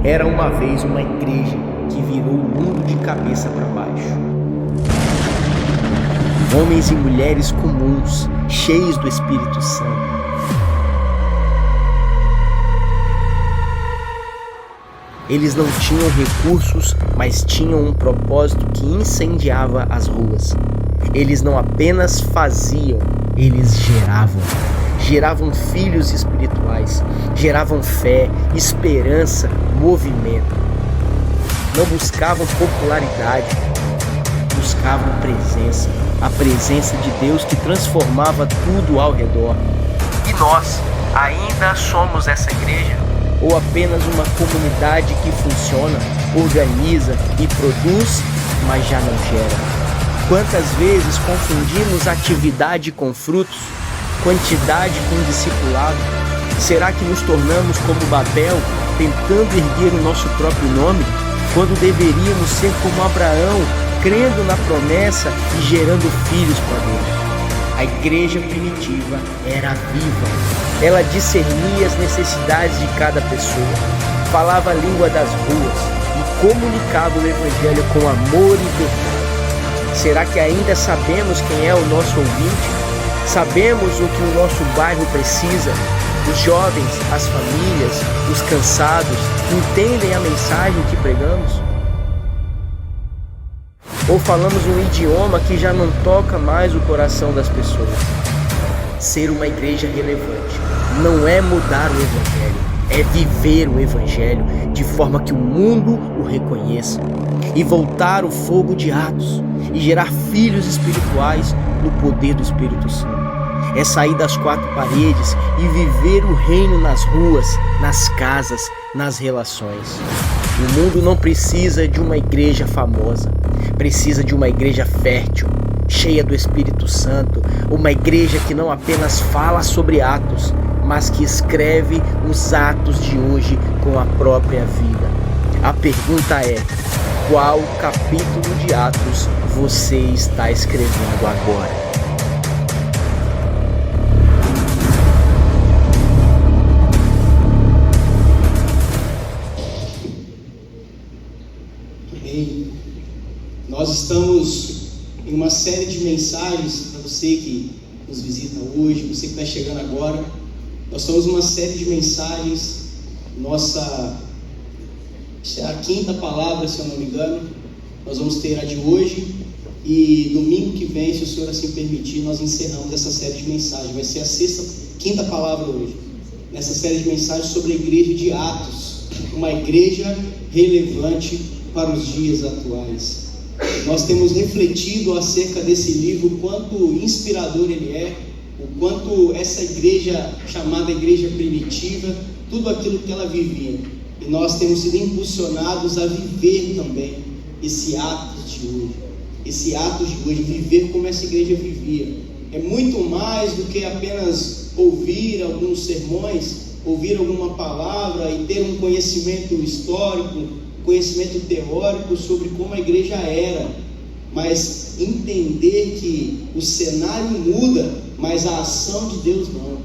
Era uma vez uma igreja que virou o mundo de cabeça para baixo. Homens e mulheres comuns, cheios do Espírito Santo. Eles não tinham recursos, mas tinham um propósito que incendiava as ruas. Eles não apenas faziam, eles geravam. Geravam filhos espirituais, geravam fé, esperança, movimento. Não buscavam popularidade, buscavam presença, a presença de Deus que transformava tudo ao redor. E nós ainda somos essa igreja? Ou apenas uma comunidade que funciona, organiza e produz, mas já não gera? Quantas vezes confundimos atividade com frutos? Quantidade com discipulado? Será que nos tornamos como Babel, tentando erguer o nosso próprio nome, quando deveríamos ser como Abraão, crendo na promessa e gerando filhos para Deus? A igreja primitiva era viva. Ela discernia as necessidades de cada pessoa, falava a língua das ruas e comunicava o evangelho com amor e verdade. Será que ainda sabemos quem é o nosso ouvinte? Sabemos o que o nosso bairro precisa? Os jovens, as famílias, os cansados entendem a mensagem que pregamos? Ou falamos um idioma que já não toca mais o coração das pessoas? Ser uma igreja relevante não é mudar o evangelho, é viver o evangelho de forma que o mundo o reconheça e voltar o fogo de Atos e gerar filhos espirituais no poder do Espírito Santo. É sair das quatro paredes e viver o reino nas ruas, nas casas, nas relações. O mundo não precisa de uma igreja famosa, precisa de uma igreja fértil, cheia do Espírito Santo, uma igreja que não apenas fala sobre Atos, mas que escreve os atos de hoje com a própria vida. A pergunta é: qual capítulo de Atos você está escrevendo agora? Nós estamos em uma série de mensagens para você que nos visita hoje, você que está chegando agora. Nós estamos em uma série de mensagens, é a quinta palavra, se eu não me engano. Nós vamos ter a de hoje e domingo que vem, se o Senhor assim permitir, nós encerramos essa série de mensagens. Vai ser a quinta palavra hoje, nessa série de mensagens sobre a igreja de Atos, uma igreja relevante para os dias atuais. Nós temos refletido acerca desse livro, o quanto inspirador ele é, o quanto essa igreja, chamada igreja primitiva, tudo aquilo que ela vivia. E nós temos sido impulsionados a viver também esse Atos de hoje, viver como essa igreja vivia. É muito mais do que apenas ouvir alguns sermões, ouvir alguma palavra e ter um conhecimento histórico, conhecimento teórico sobre como a igreja era, mas entender que o cenário muda, mas a ação de Deus não.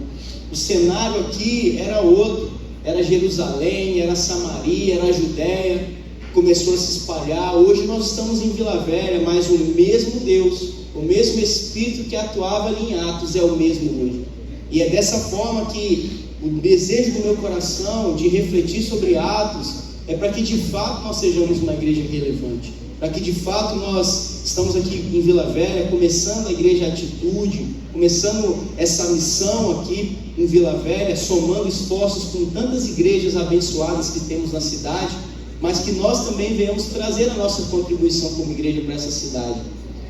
O cenário aqui era outro, era Jerusalém, era Samaria, era a Judéia, começou a se espalhar. Hoje nós estamos em Vila Velha, mas o mesmo Deus, o mesmo Espírito que atuava ali em Atos é o mesmo hoje. E é dessa forma que o desejo do meu coração de refletir sobre Atos é para que de fato nós sejamos uma igreja relevante, para que de fato nós estamos aqui em Vila Velha, começando a igreja Atitude, começando essa missão aqui em Vila Velha, somando esforços com tantas igrejas abençoadas que temos na cidade, mas que nós também venhamos trazer a nossa contribuição como igreja para essa cidade.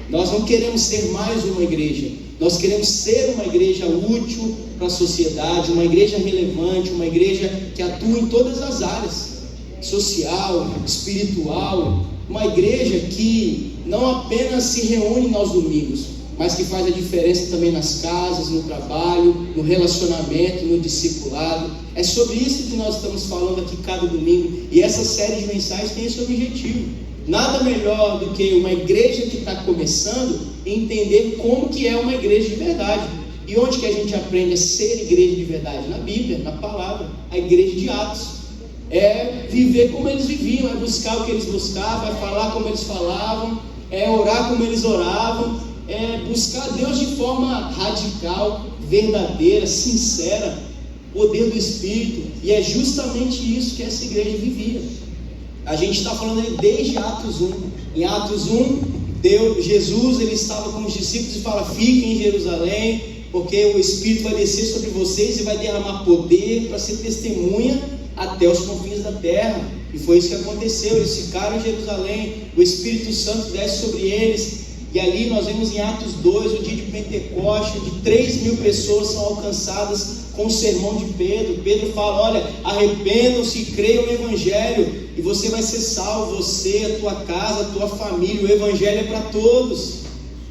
Nós não queremos ser mais uma igreja, nós queremos ser uma igreja útil para a sociedade, uma igreja relevante, uma igreja que atua em todas as áreas, social, espiritual, uma igreja que não apenas se reúne aos domingos, mas que faz a diferença também nas casas, no trabalho, no relacionamento, no discipulado. É sobre isso que nós estamos falando aqui cada domingo, e essa série de mensagens tem esse objetivo. Nada melhor do que uma igreja que está começando entender como que é uma igreja de verdade. E onde que a gente aprende a ser igreja de verdade? Na Bíblia, na palavra, a igreja de Atos. é viver como eles viviam, é buscar o que eles buscavam, é falar como eles falavam, é orar como eles oravam, é buscar Deus de forma radical, verdadeira, sincera, poder do Espírito. E é justamente isso que essa igreja vivia. A gente está falando aí desde Atos 1. Em Atos 1, Jesus ele estava com os discípulos e fala: fiquem em Jerusalém, porque o Espírito vai descer sobre vocês e vai derramar poder para ser testemunha até os confins da terra. E foi isso que aconteceu. Eles ficaram em Jerusalém, o Espírito Santo desce sobre eles. E ali nós vemos em Atos 2, o dia de Pentecostes, onde 3.000 pessoas são alcançadas com o sermão de Pedro. Pedro fala: olha, arrependam-se e creiam no Evangelho, e você vai ser salvo, você, a tua casa, a tua família. O Evangelho é para todos.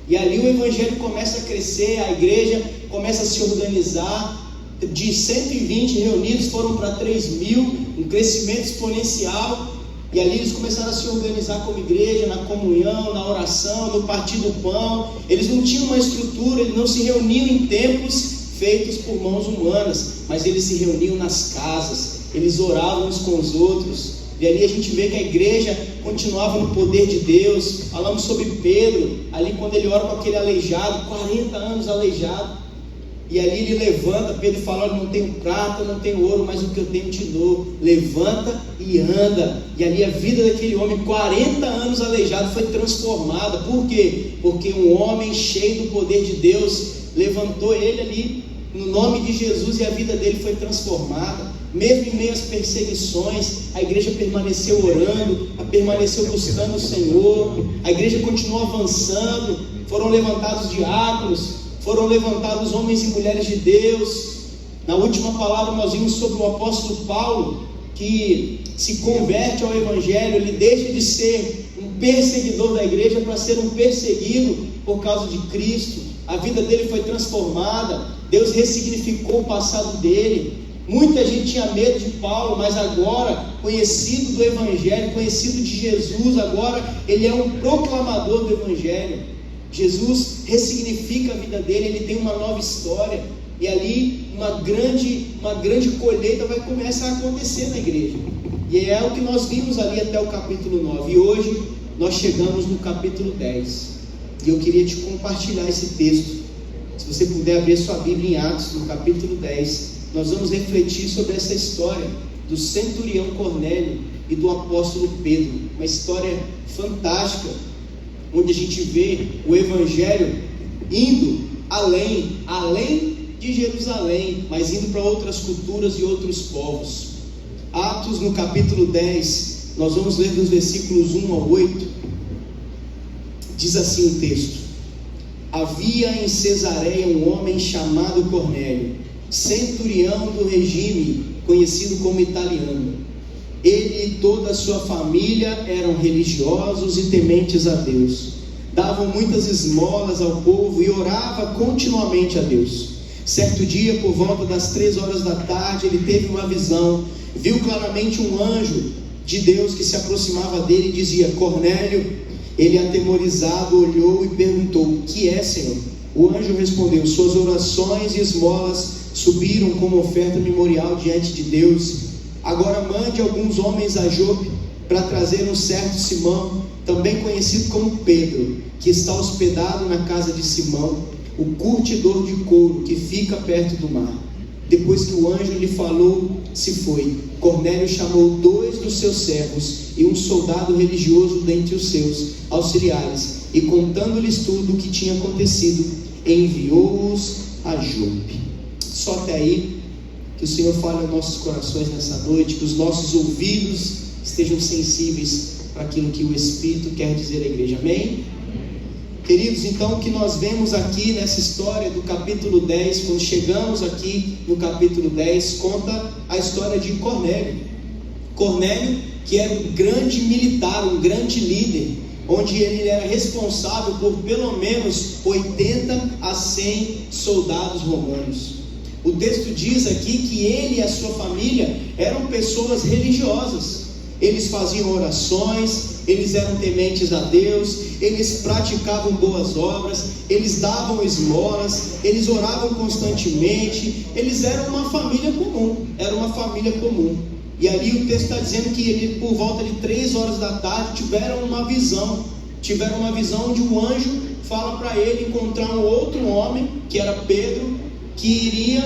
E ali o Evangelho começa a crescer, a igreja começa a se organizar. De 120 reunidos foram para 3.000, um crescimento exponencial. E ali eles começaram a se organizar como igreja, na comunhão, na oração, no partir do pão. Eles não tinham uma estrutura, eles não se reuniam em templos feitos por mãos humanas, mas eles se reuniam nas casas, eles oravam uns com os outros. E ali a gente vê que a igreja continuava no poder de Deus. Falamos sobre Pedro, ali quando ele ora com aquele aleijado, 40 anos aleijado. E ali ele levanta, Pedro fala: olha, não tenho prata, não tenho ouro, mas o que eu tenho te dou. Levanta e anda. E ali a vida daquele homem, 40 anos aleijado, foi transformada. Por quê? Porque um homem cheio do poder de Deus levantou ele ali no nome de Jesus, e a vida dele foi transformada. Mesmo em meio às perseguições, a igreja permaneceu orando, permaneceu buscando o Senhor. A igreja continuou avançando. Foram levantados diáconos, foram levantados homens e mulheres de Deus. Na última palavra nós vimos sobre o apóstolo Paulo, que se converte ao Evangelho. Ele deixa de ser um perseguidor da igreja para ser um perseguido por causa de Cristo. A vida dele foi transformada. Deus ressignificou o passado dele. Muita gente tinha medo de Paulo, mas agora, conhecido do Evangelho, conhecido de Jesus, agora ele é um proclamador do Evangelho. Jesus ressignifica a vida dele, ele tem uma nova história. E ali uma grande colheita vai começar a acontecer na igreja. E é o que nós vimos ali até o capítulo 9. E hoje nós chegamos no capítulo 10. E eu queria te compartilhar esse texto. Se você puder abrir sua Bíblia em Atos, no capítulo 10, nós vamos refletir sobre essa história do centurião Cornélio e do apóstolo Pedro. Uma história fantástica, onde a gente vê o Evangelho indo além de Jerusalém, mas indo para outras culturas e outros povos. Atos, no capítulo 10, nós vamos ler dos versículos 1 ao 8. Diz assim o texto: havia em Cesareia um homem chamado Cornélio, centurião do regime, conhecido como italiano. Ele e toda a sua família eram religiosos e tementes a Deus. Davam muitas esmolas ao povo e orava continuamente a Deus. Certo dia, por volta das 3 horas da tarde, ele teve uma visão. Viu claramente um anjo de Deus que se aproximava dele e dizia: Cornélio. Ele, atemorizado, olhou e perguntou: o que é, Senhor? O anjo respondeu: suas orações e esmolas subiram como oferta memorial diante de Deus. Agora mande alguns homens a Jope para trazer um certo Simão, também conhecido como Pedro, que está hospedado na casa de Simão, o curtidor de couro que fica perto do mar. Depois que o anjo lhe falou, se foi. Cornélio chamou 2 dos seus servos e um soldado religioso dentre os seus auxiliares, e contando-lhes tudo o que tinha acontecido, enviou-os a Jope. Só até aí. Que o Senhor fale aos nossos corações nessa noite, que os nossos ouvidos estejam sensíveis para aquilo que o Espírito quer dizer à igreja. Amém? Queridos, então o que nós vemos aqui nessa história do capítulo 10, quando chegamos aqui no capítulo 10, conta a história de Cornélio. Cornélio, que era um grande militar, um grande líder, onde ele era responsável por pelo menos 80 a 100 soldados romanos. O texto diz aqui que ele e a sua família eram pessoas religiosas. Eles faziam orações, eles eram tementes a Deus, eles praticavam boas obras, eles davam esmolas, eles oravam constantemente. Eles eram uma família comum, E ali o texto está dizendo que ele, por volta de 3 horas da tarde, tiveram uma visão onde o anjo fala para ele encontrar um outro homem, que era Pedro, que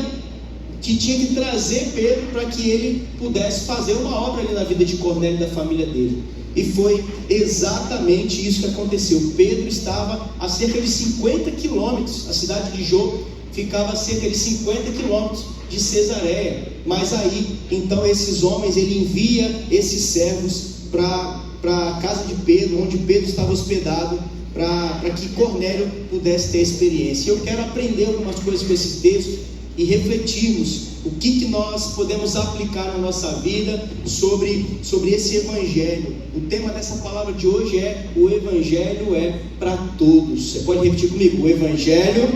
tinha que trazer Pedro para que ele pudesse fazer uma obra ali na vida de Cornélio e da família dele. E foi exatamente isso que aconteceu. Pedro estava a cerca de 50 quilômetros, a cidade de Jope ficava a cerca de 50 quilômetros de Cesareia. Mas aí, então esses homens, ele envia esses servos para a casa de Pedro, onde Pedro estava hospedado, para que Cornélio pudesse ter experiência. Eu quero aprender algumas coisas com esse texto e refletirmos o que nós podemos aplicar na nossa vida sobre esse evangelho. O tema dessa palavra de hoje é: o evangelho é para todos. Você pode repetir comigo: o evangelho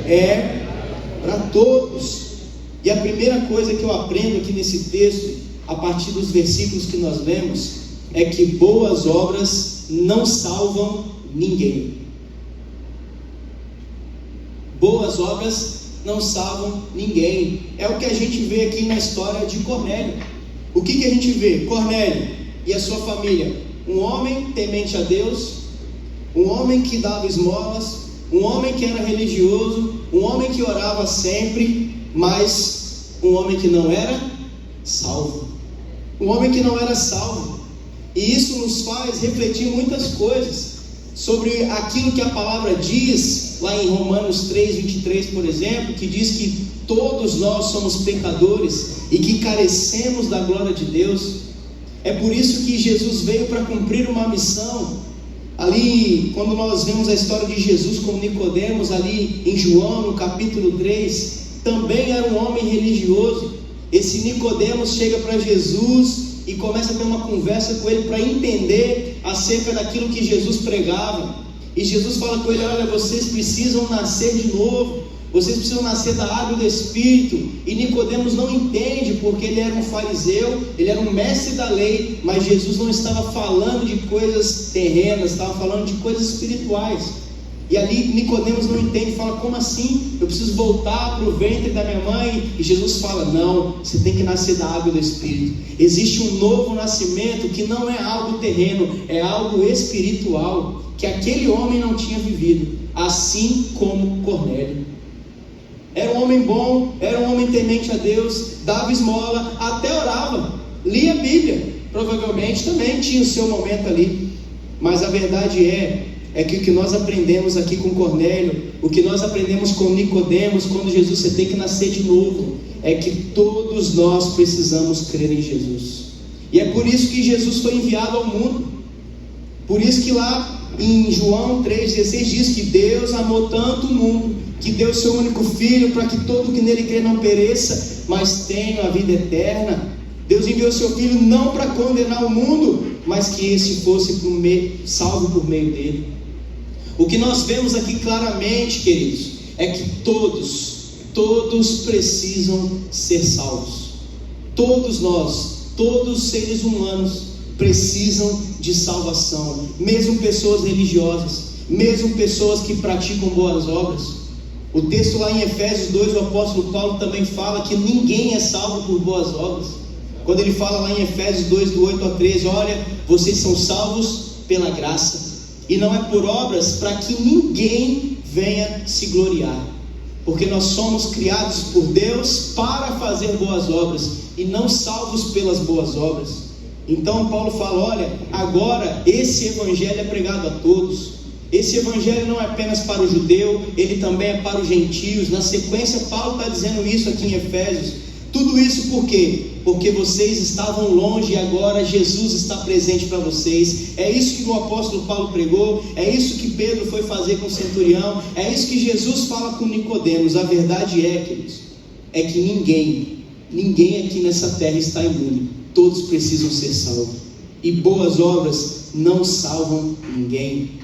é para todos. E a primeira coisa que eu aprendo aqui nesse texto, a partir dos versículos que nós lemos, é que boas obras não salvam ninguém. Boas obras não salvam ninguém. É o que a gente vê aqui na história de Cornélio. O que a gente vê? Cornélio e a sua família: um homem temente a Deus, um homem que dava esmolas, um homem que era religioso, um homem que orava sempre, mas um homem que não era salvo. Um homem que não era salvo. E isso nos faz refletir muitas coisas sobre aquilo que a palavra diz lá em Romanos 3:23, por exemplo, que diz que todos nós somos pecadores e que carecemos da glória de Deus. É por isso que Jesus veio para cumprir uma missão. Ali, quando nós vemos a história de Jesus com Nicodemos, ali em João, no capítulo 3, também era um homem religioso. Esse Nicodemos chega para Jesus e começa a ter uma conversa com ele para entender acerca daquilo que Jesus pregava. E Jesus fala com ele: olha, vocês precisam nascer de novo, vocês precisam nascer da água e do Espírito. E Nicodemos não entende, porque ele era um fariseu, ele era um mestre da lei, mas Jesus não estava falando de coisas terrenas, estava falando de coisas espirituais. E ali Nicodemos não entende, fala: como assim? Eu preciso voltar para o ventre da minha mãe? E Jesus fala: não, você tem que nascer da água e do Espírito. Existe um novo nascimento que não é algo terreno, é algo espiritual, que aquele homem não tinha vivido, assim como Cornélio. Era um homem bom, era um homem temente a Deus, dava esmola, até orava, lia a Bíblia, provavelmente também tinha o seu momento ali. Mas a verdade é que o que nós aprendemos aqui com Cornélio, o que nós aprendemos com Nicodemos, quando Jesus, você tem que nascer de novo, é que todos nós precisamos crer em Jesus. E é por isso que Jesus foi enviado ao mundo. Por isso que lá em João 3,16 diz que Deus amou tanto o mundo, que deu seu único Filho, para que todo que nele crê não pereça, mas tenha a vida eterna. Deus enviou seu Filho não para condenar o mundo, mas que esse fosse salvo por meio dele. O que nós vemos aqui claramente, queridos, é que todos precisam ser salvos. Todos nós, todos os seres humanos precisam de salvação, mesmo pessoas religiosas, mesmo pessoas que praticam boas obras. O texto lá em Efésios 2, o apóstolo Paulo também fala que ninguém é salvo por boas obras. Quando ele fala lá em Efésios 2, do 8 a 13, olha, vocês são salvos pela graça, e não é por obras, para que ninguém venha se gloriar, porque nós somos criados por Deus para fazer boas obras, e não salvos pelas boas obras. Então Paulo fala: olha, agora esse evangelho é pregado a todos. Esse evangelho não é apenas para o judeu, ele também é para os gentios. Na sequência, Paulo está dizendo isso aqui em Efésios. Tudo isso por quê? Porque vocês estavam longe e agora Jesus está presente para vocês. É isso que o apóstolo Paulo pregou, é isso que Pedro foi fazer com o centurião, é isso que Jesus fala com Nicodemos. A verdade é, queridos, é que ninguém aqui nessa terra está imune. Todos precisam ser salvos. E boas obras não salvam ninguém.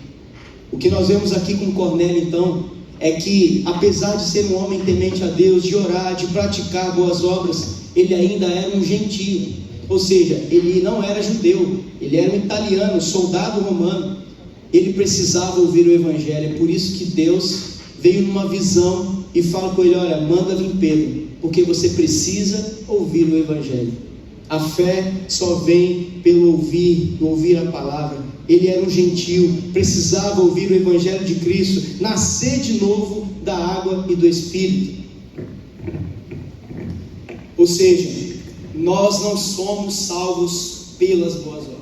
O que nós vemos aqui com Cornélio, então, é que apesar de ser um homem temente a Deus, de orar, de praticar boas obras, ele ainda era um gentio. Ou seja, ele não era judeu, ele era um italiano, soldado romano. Ele precisava ouvir o evangelho. É por isso que Deus veio numa visão e fala com ele: olha, manda vir Pedro, porque você precisa ouvir o evangelho. A fé só vem pelo ouvir a palavra. Ele era um gentio, precisava ouvir o Evangelho de Cristo, nascer de novo da água e do Espírito. Ou seja, nós não somos salvos pelas boas obras.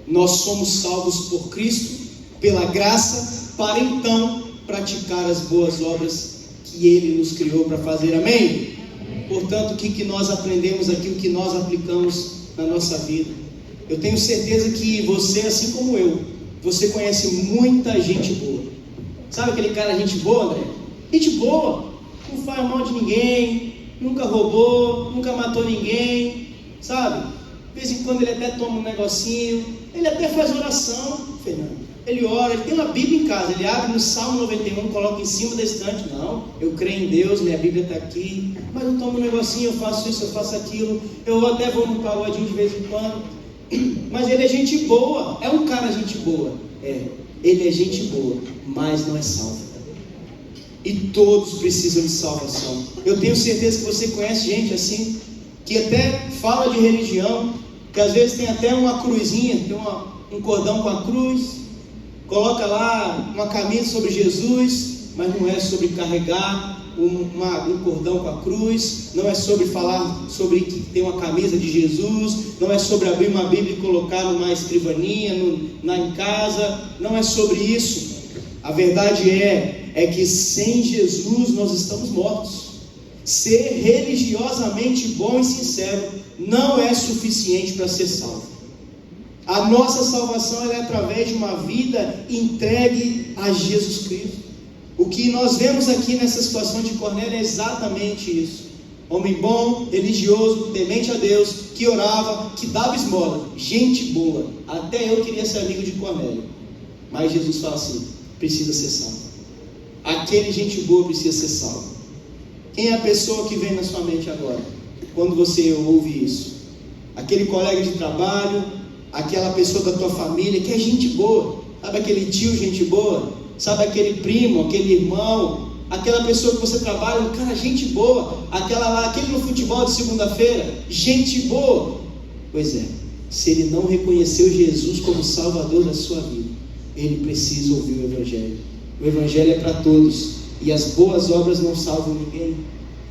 Nós somos salvos por Cristo, pela graça, para então praticar as boas obras que Ele nos criou para fazer. Amém? Portanto, o que nós aprendemos aqui, o que nós aplicamos na nossa vida? Eu tenho certeza que você, assim como eu, você conhece muita gente boa. Sabe aquele cara gente boa, André? Gente boa, não faz mal de ninguém, nunca roubou, nunca matou ninguém, sabe? De vez em quando ele até toma um negocinho, ele até faz oração, Fernando. Ele ora, ele tem uma Bíblia em casa, ele abre no Salmo 91, coloca em cima da estante. Não, eu creio em Deus, minha Bíblia está aqui, mas eu tomo um negocinho, eu faço isso, eu faço aquilo, eu até vou no pagodinho de vez em quando. Mas ele é gente boa, é um cara gente boa. Ele é gente boa, mas não é salvo. E todos precisam de salvação. Eu tenho certeza que você conhece gente assim, que até fala de religião, que às vezes tem até uma cruzinha, tem um cordão com a cruz, coloca lá uma camisa sobre Jesus, mas não é sobre carregar um cordão com a cruz, não é sobre falar sobre que tem uma camisa de Jesus, não é sobre abrir uma Bíblia e colocar numa escrivaninha em casa, não é sobre isso. A verdade é que sem Jesus nós estamos mortos. Ser religiosamente bom e sincero não é suficiente para ser salvo. A nossa salvação é através de uma vida entregue a Jesus Cristo. O que nós vemos aqui nessa situação de Cornélio é exatamente isso. Homem bom, religioso, temente a Deus, que orava, que dava esmola, gente boa. Até eu queria ser amigo de Cornélio. Mas Jesus fala assim, precisa ser salvo. Aquele gente boa precisa ser salvo. Quem é a pessoa que vem na sua mente agora, quando você ouve isso? Aquele colega de trabalho, aquela pessoa da tua família, que é gente boa, sabe aquele tio gente boa, sabe aquele primo, aquele irmão, aquela pessoa que você trabalha, cara, gente boa, aquele no futebol de segunda-feira, gente boa. Pois é, se ele não reconheceu Jesus como Salvador da sua vida, ele precisa ouvir o Evangelho. O Evangelho é para todos, e as boas obras não salvam ninguém,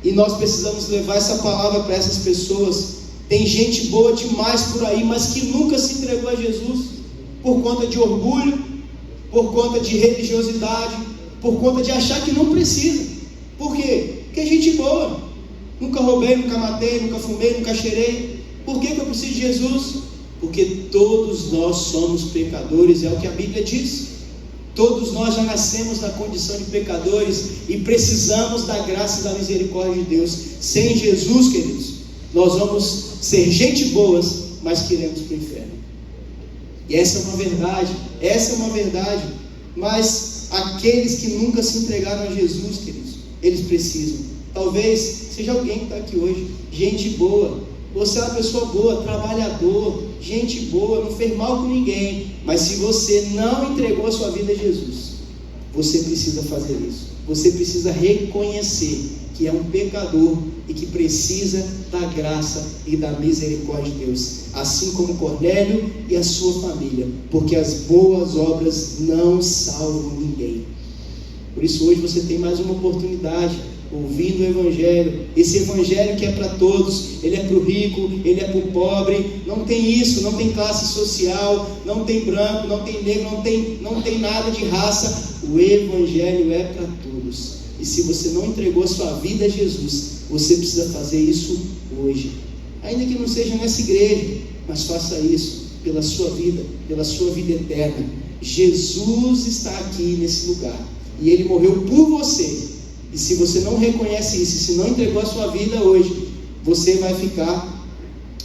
e nós precisamos levar essa palavra para essas pessoas. Tem gente boa demais por aí, mas que nunca se entregou a Jesus, por conta de orgulho, por conta de religiosidade, por conta de achar que não precisa. Por quê? Porque é gente boa. Nunca roubei, nunca matei, nunca fumei, nunca cheirei. Por que eu preciso de Jesus? Porque todos nós somos pecadores, é o que a Bíblia diz. Todos nós já nascemos na condição de pecadores e precisamos da graça e da misericórdia de Deus. Sem Jesus, queridos, nós vamos ser gente boas, mas queremos para o inferno. E essa é uma verdade, mas aqueles que nunca se entregaram a Jesus, queridos, eles precisam. Talvez seja alguém que está aqui hoje, gente boa, você é uma pessoa boa, trabalhador, gente boa, não fez mal com ninguém, mas se você não entregou a sua vida a Jesus, você precisa fazer isso, você precisa reconhecer que é um pecador e que precisa da graça e da misericórdia de Deus, assim como Cornélio e a sua família, porque as boas obras não salvam ninguém. Por isso hoje você tem mais uma oportunidade, ouvindo o Evangelho, esse Evangelho que é para todos, ele é para o rico, ele é para o pobre, não tem isso, não tem classe social, não tem branco, não tem negro, não tem nada de raça, o Evangelho é para todos. E se você não entregou a sua vida a Jesus, você precisa fazer isso hoje, ainda que não seja nessa igreja, mas faça isso pela sua vida eterna. Jesus está aqui nesse lugar, e Ele morreu por você, e se você não reconhece isso, e se não entregou a sua vida hoje, você vai ficar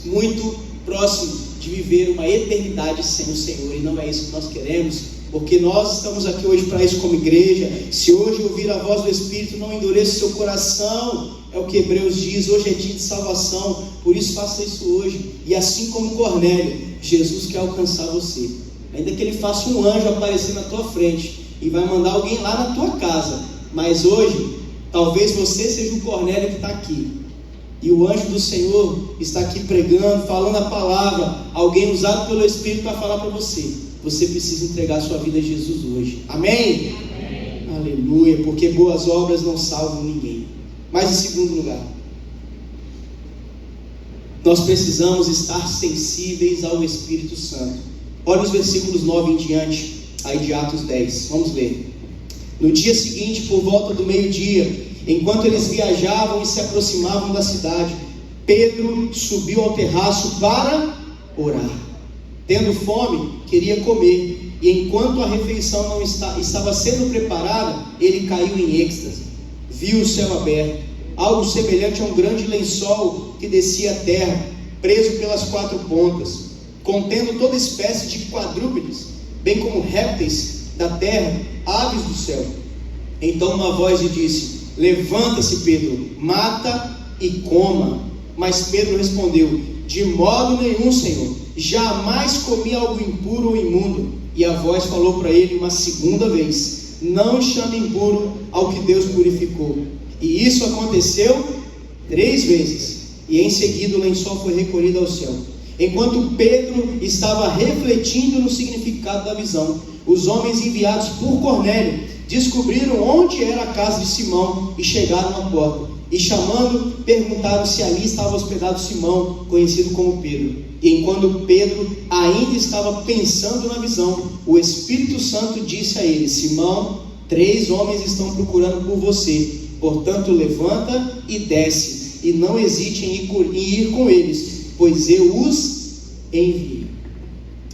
muito próximo de viver uma eternidade sem o Senhor, e não é isso que nós queremos, porque nós estamos aqui hoje para isso como igreja. Se hoje ouvir a voz do Espírito, não endureça o seu coração, é o que Hebreus diz, hoje é dia de salvação, por isso faça isso hoje. E assim como Cornélio, Jesus quer alcançar você, ainda que Ele faça um anjo aparecer na tua frente, e vai mandar alguém lá na tua casa, mas hoje, talvez você seja o Cornélio que está aqui, e o anjo do Senhor está aqui pregando, falando a palavra, alguém usado pelo Espírito para falar para você, você precisa entregar sua vida a Jesus hoje. Amém? Amém. Aleluia, porque boas obras não salvam ninguém. Mas em segundo lugar, nós precisamos estar sensíveis ao Espírito Santo. Olha os versículos 9 em diante, aí de Atos 10, vamos ler. No dia seguinte, por volta do meio-dia, enquanto eles viajavam e se aproximavam da cidade, Pedro subiu ao terraço para orar. Tendo fome, queria comer, e enquanto a refeição não estava sendo preparada, ele caiu em êxtase. Viu o céu aberto, algo semelhante a um grande lençol que descia à terra, preso pelas 4 pontas, contendo toda espécie de quadrúpedes, bem como répteis da terra, aves do céu. Então uma voz lhe disse: levanta-se, Pedro, mata e coma. Mas Pedro respondeu: de modo nenhum, Senhor, jamais comi algo impuro ou imundo. E a voz falou para ele uma segunda vez: não chame impuro ao que Deus purificou. E isso aconteceu 3 vezes, e em seguida o lençol foi recolhido ao céu. Enquanto Pedro estava refletindo no significado da visão, os homens enviados por Cornélio descobriram onde era a casa de Simão e chegaram à porta. E chamando, perguntaram se ali estava hospedado Simão, conhecido como Pedro. E enquanto Pedro ainda estava pensando na visão, o Espírito Santo disse a ele: Simão, 3 homens estão procurando por você. Portanto, levanta e desce, e não hesite em ir com eles, pois eu os enviei.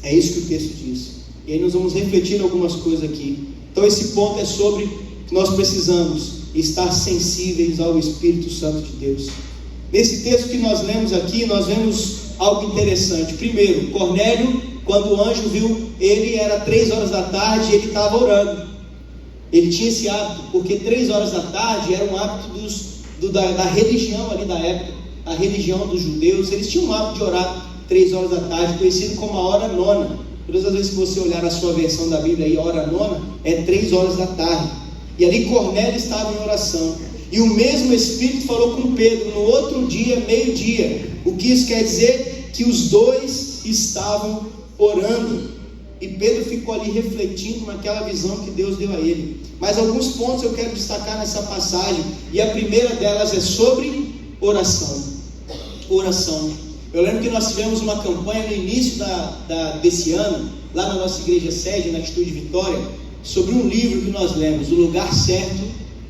É isso que o texto diz. E aí nós vamos refletir algumas coisas aqui. Então esse ponto é sobre que nós precisamos estar sensíveis ao Espírito Santo de Deus. Nesse texto que nós lemos aqui, nós vemos algo interessante. Primeiro, Cornélio, quando o anjo viu ele, era 3 horas da tarde e ele estava orando. Ele tinha esse hábito, porque 3 horas da tarde era um hábito da religião ali da época, a religião dos judeus. Eles tinham o hábito de orar 3 horas da tarde, conhecido como a hora nona. Todas as vezes que você olhar a sua versão da Bíblia aí, a hora nona, é 3 horas da tarde. E ali Cornélio estava em oração. E o mesmo Espírito falou com Pedro no outro dia, meio-dia. O que isso quer dizer? Que os dois estavam orando. E Pedro ficou ali refletindo naquela visão que Deus deu a ele. Mas alguns pontos eu quero destacar nessa passagem. E a primeira delas é sobre oração. Oração. Eu lembro que nós tivemos uma campanha no início desse ano, lá na nossa igreja sede, na Atitude Vitória, sobre um livro que nós lemos: O Lugar Certo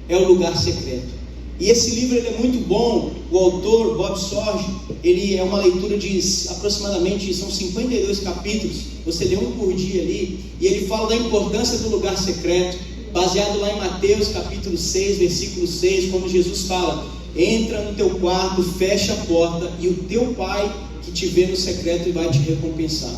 é o Lugar Secreto. E esse livro ele é muito bom. O autor, Bob Sorge, ele é uma leitura de aproximadamente, são 52 capítulos, você lê um por dia ali, e ele fala da importância do lugar secreto, baseado lá em Mateus capítulo 6, versículo 6, quando Jesus fala: entra no teu quarto, fecha a porta, e o teu pai que te vê no secreto vai te recompensar.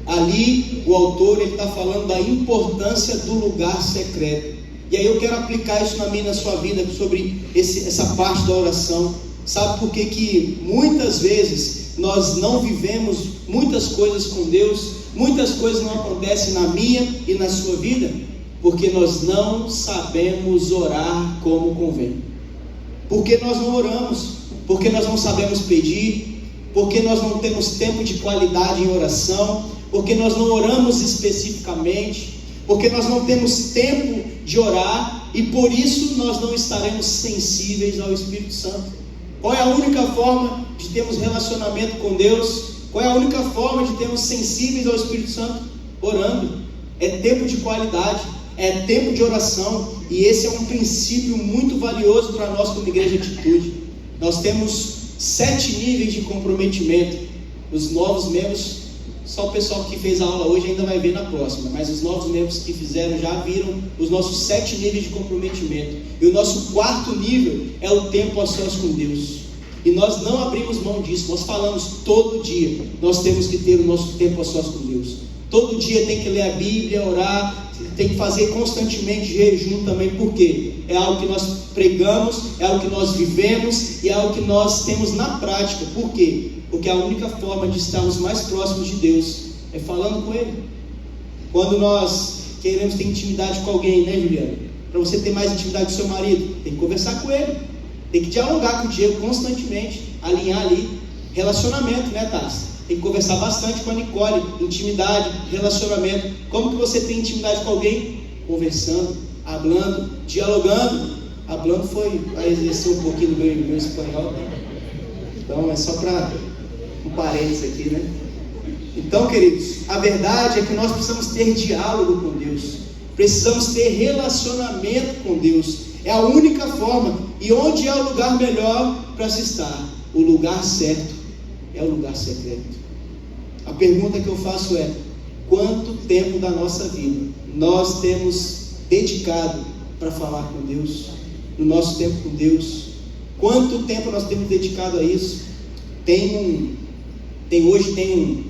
Ali o autor está falando da importância do lugar secreto. E aí eu quero aplicar isso na minha e na sua vida, sobre essa parte da oração. Sabe por que muitas vezes nós não vivemos muitas coisas com Deus, muitas coisas não acontecem na minha e na sua vida? Porque nós não sabemos orar como convém. Porque nós não oramos, porque nós não sabemos pedir, porque nós não temos tempo de qualidade em oração, porque nós não oramos especificamente, porque nós não temos tempo de orar, e por isso nós não estaremos sensíveis ao Espírito Santo. Qual é a única forma de termos relacionamento com Deus? Qual é a única forma de termos sensíveis ao Espírito Santo? Orando. É tempo de qualidade, é tempo de oração, e esse é um princípio muito valioso para nós como igreja de Atitude. Nós temos 7 níveis de comprometimento. Os novos membros, só o pessoal que fez a aula hoje ainda vai ver na próxima, mas os novos membros que fizeram já viram os nossos 7 níveis de comprometimento. E o nosso 4º nível é o tempo a sós com Deus. E nós não abrimos mão disso. Nós falamos todo dia, nós temos que ter o nosso tempo a sós com Deus. Todo dia tem que ler a Bíblia, orar, tem que fazer constantemente jejum também. Por quê? É algo que nós pregamos, é algo que nós vivemos, e é algo que nós temos na prática. Por quê? Porque a única forma de estarmos mais próximos de Deus é falando com Ele. Quando nós queremos ter intimidade com alguém, né, Juliana? Para você ter mais intimidade com seu marido, tem que conversar com ele. Tem que dialogar com o Diego constantemente, alinhar ali, relacionamento, né, Tassi? Tem que conversar bastante com a Nicole, intimidade, relacionamento. Como que você tem intimidade com alguém? Conversando, hablando, dialogando. Hablando foi a exercer um pouquinho do meu espanhol, né? Então é só para um parênteses aqui, né? Então, queridos, a verdade é que nós precisamos ter diálogo com Deus, precisamos ter relacionamento com Deus. É a única forma. E onde é o lugar melhor para se estar? O lugar certo é o lugar secreto. A pergunta que eu faço é: quanto tempo da nossa vida nós temos dedicado para falar com Deus? No nosso tempo com Deus, quanto tempo nós temos dedicado a isso? Hoje tem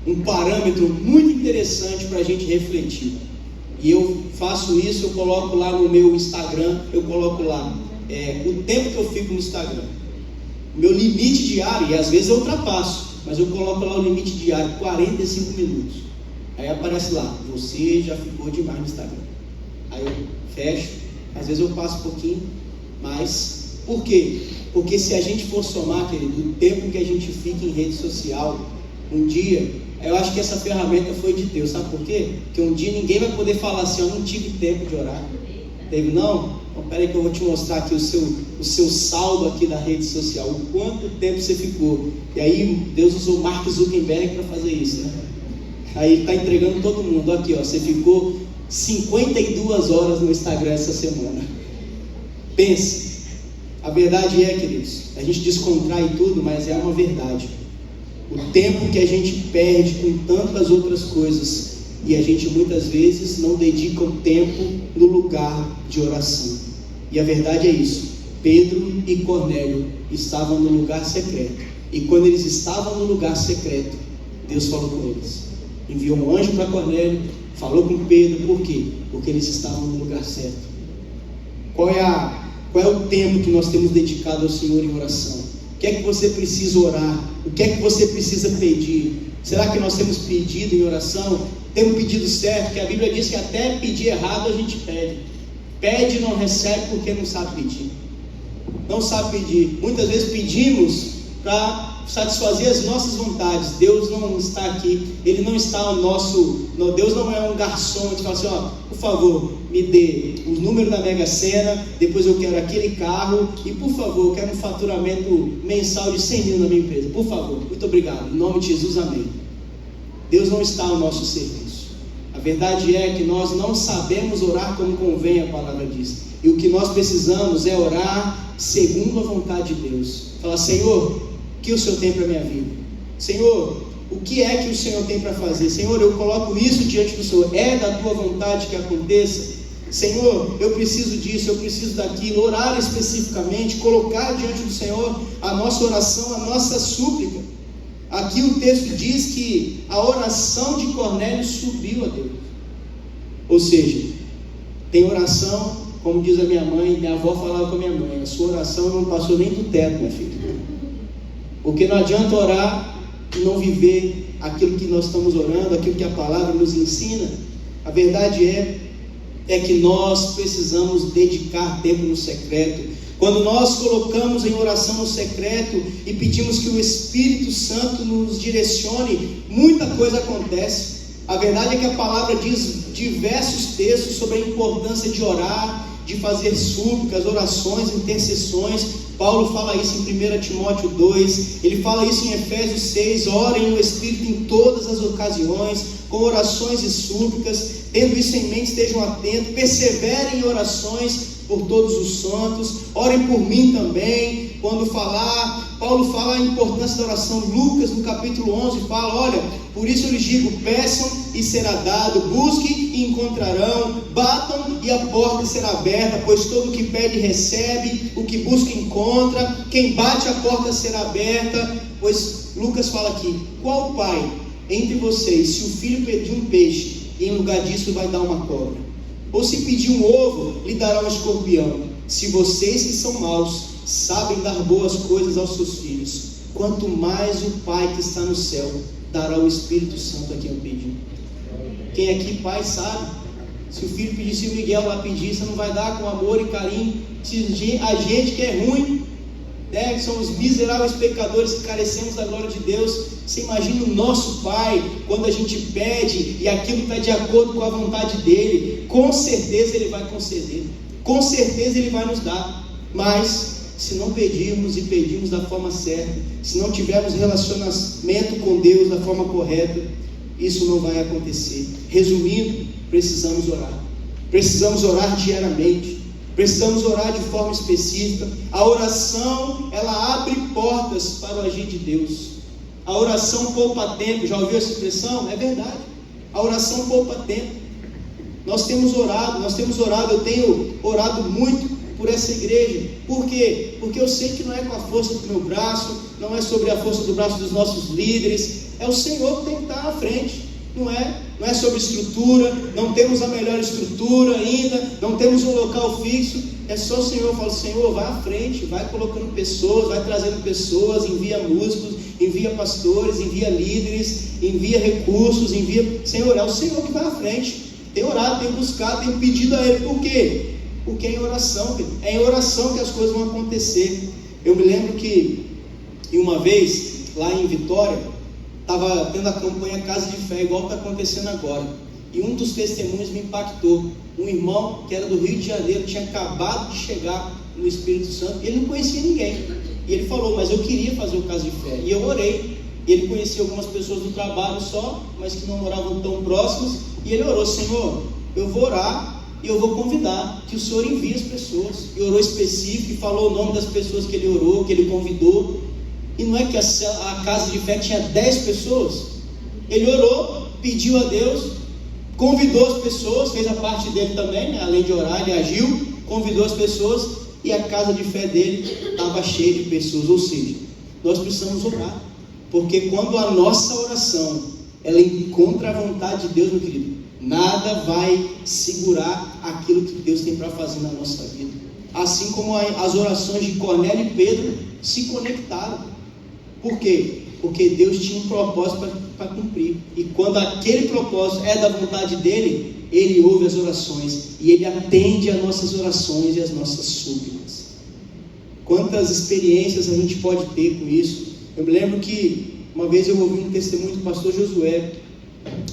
um parâmetro muito interessante para a gente refletir, e eu faço isso, eu coloco lá no meu Instagram, eu coloco lá o tempo que eu fico no Instagram, meu limite diário, e às vezes eu ultrapasso, mas eu coloco lá o limite diário, 45 minutos, aí aparece lá, você já ficou demais no Instagram, aí eu fecho, às vezes eu passo um pouquinho, mas por quê? Porque se a gente for somar, querido, o tempo que a gente fica em rede social, um dia, eu acho que essa ferramenta foi de Deus, sabe por quê? Porque um dia ninguém vai poder falar assim, eu não tive tempo de orar. Teve não? Então peraí que eu vou te mostrar aqui o seu saldo aqui da rede social, o quanto tempo você ficou. E aí Deus usou Mark Zuckerberg para fazer isso, né? Aí está entregando todo mundo, aqui ó, você ficou 52 horas no Instagram essa semana. Pense. A verdade é, queridos, a gente descontrai tudo, mas é uma verdade. O tempo que a gente perde com tantas outras coisas, e a gente muitas vezes não dedica o tempo no lugar de oração. E a verdade é isso. Pedro e Cornélio estavam no lugar secreto, e quando eles estavam no lugar secreto, Deus falou com eles, enviou um anjo para Cornélio, falou com Pedro. Por quê? Porque eles estavam no lugar certo. Qual é o tempo que nós temos dedicado ao Senhor em oração? O que é que você precisa orar? O que é que você precisa pedir? Será que nós temos pedido em oração? Temos pedido certo? Que a Bíblia diz que até pedir errado a gente pede. Pede e não recebe porque não sabe pedir. Não sabe pedir. Muitas vezes pedimos para satisfazer as nossas vontades. Deus não está aqui. Ele não está ao nosso... Não, Deus não é um garçom que fala assim, ó, por favor, me dê o número da Mega Sena, depois eu quero aquele carro, e por favor, eu quero um faturamento mensal de 100 mil na minha empresa, por favor, muito obrigado, em nome de Jesus, amém. Deus não está ao nosso serviço. A verdade é que nós não sabemos orar como convém, a palavra diz, e o que nós precisamos é orar segundo a vontade de Deus. Falar, Senhor, o que o Senhor tem para a minha vida? Senhor, o que é que o Senhor tem para fazer? Senhor, eu coloco isso diante do Senhor, é da tua vontade que aconteça? Senhor, eu preciso disso, eu preciso daquilo. Orar especificamente, colocar diante do Senhor a nossa oração, a nossa súplica. Aqui o texto diz que a oração de Cornélio subiu a Deus. Ou seja, tem oração, como diz a minha mãe, minha avó falava com a minha mãe, a sua oração não passou nem do teto, minha filha. Porque não adianta orar e não viver aquilo que nós estamos orando, aquilo que a palavra nos ensina. A verdade é que nós precisamos dedicar tempo no secreto. Quando nós colocamos em oração no secreto e pedimos que o Espírito Santo nos direcione, muita coisa acontece. A verdade é que a palavra diz diversos textos sobre a importância de orar, de fazer súplicas, orações, intercessões. Paulo fala isso em 1 Timóteo 2, ele fala isso em Efésios 6, orem no Espírito em todas as ocasiões, com orações e súplicas, tendo isso em mente, estejam atentos, perseverem em orações por todos os santos, orem por mim também. Quando Paulo fala a importância da oração. Lucas no capítulo 11 fala, olha, por isso eu lhes digo, peçam e será dado, busquem e encontrarão, batam e a porta será aberta, pois todo o que pede recebe, o que busca encontra, quem bate a porta será aberta. Pois Lucas fala aqui, qual pai entre vocês, se o filho pedir um peixe, e em lugar disso vai dar uma cobra? Ou se pedir um ovo, lhe dará um escorpião? Se vocês que são maus sabem dar boas coisas aos seus filhos, quanto mais o Pai que está no céu dará o Espírito Santo a quem eu pedi. Quem aqui pai sabe? Se o filho pedir, se o Miguel lá pedir, você não vai dar com amor e carinho. Se a gente que é ruim, né, que somos miseráveis pecadores que carecemos da glória de Deus, você imagina o nosso Pai, quando a gente pede e aquilo está de acordo com a vontade dEle, com certeza Ele vai conceder, com certeza Ele vai nos dar. Mas se não pedirmos e pedirmos da forma certa, se não tivermos relacionamento com Deus da forma correta, isso não vai acontecer. Resumindo, precisamos orar diariamente, precisamos orar de forma específica. A oração, ela abre portas para o agir de Deus. A oração poupa tempo. Já ouviu essa expressão? É verdade, a oração poupa tempo. Nós temos orado, eu tenho orado muito por essa igreja. Por quê? Porque eu sei que não é com a força do meu braço, não é sobre a força do braço dos nossos líderes, é o Senhor que tem que estar à frente. Não é sobre estrutura, não temos a melhor estrutura ainda, não temos um local fixo, é só o Senhor. Eu falo, Senhor, vai à frente, vai colocando pessoas, vai trazendo pessoas, envia músicos, envia pastores, envia líderes, envia recursos, Senhor, é o Senhor que vai à frente. Tem orado, tem buscado, tem pedido a Ele. Por quê? Porque é em oração, é em oração que as coisas vão acontecer. Eu me lembro que uma vez, lá em Vitória, estava tendo a campanha Casa de Fé, igual está acontecendo agora, e um dos testemunhos me impactou. Um irmão que era do Rio de Janeiro, tinha acabado de chegar no Espírito Santo, ele não conhecia ninguém, e ele falou, mas eu queria fazer o Casa de Fé, e eu orei. Ele conhecia algumas pessoas do trabalho só, mas que não moravam tão próximas, e ele orou, Senhor, eu vou orar e eu vou convidar, que o Senhor envie as pessoas. E orou específico, e falou o nome das pessoas que ele orou, que ele convidou. E não é que a Casa de Fé tinha 10 pessoas. Ele orou, pediu a Deus, convidou as pessoas, fez a parte dele também, né? Além de orar, ele agiu, convidou as pessoas, e a Casa de Fé dele estava cheia de pessoas. Ou seja, nós precisamos orar, porque quando a nossa oração ela encontra a vontade de Deus, meu querido, nada vai segurar aquilo que Deus tem para fazer na nossa vida. Assim como as orações de Cornélio e Pedro se conectaram. Por quê? Porque Deus tinha um propósito para cumprir. E quando aquele propósito é da vontade dele, Ele ouve as orações e Ele atende às nossas orações e às nossas súplicas. Quantas experiências a gente pode ter com isso? Eu me lembro que uma vez eu ouvi um testemunho do pastor Josué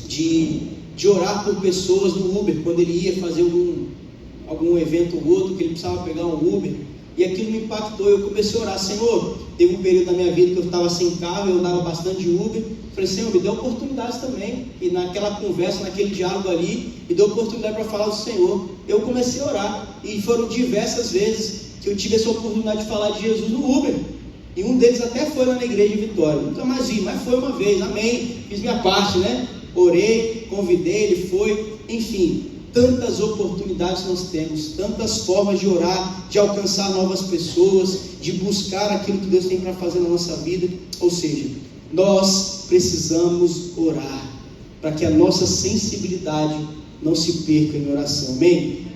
de orar por pessoas no Uber, quando ele ia fazer algum evento ou outro, que ele precisava pegar um Uber, e aquilo me impactou. Eu comecei a orar, Senhor, teve um período da minha vida que eu estava sem carro, eu andava bastante de Uber, falei, Senhor, me dê oportunidades também, e naquela conversa, naquele diálogo ali, me dê oportunidade para falar do Senhor. Eu comecei a orar, e foram diversas vezes que eu tive essa oportunidade de falar de Jesus no Uber, e um deles até foi lá na igreja de Vitória, nunca mais vi, mas foi uma vez, amém, fiz minha parte, né? Orei, convidei, ele foi, enfim, tantas oportunidades nós temos, tantas formas de orar, de alcançar novas pessoas, de buscar aquilo que Deus tem para fazer na nossa vida. Ou seja, nós precisamos orar, para que a nossa sensibilidade não se perca em oração, amém?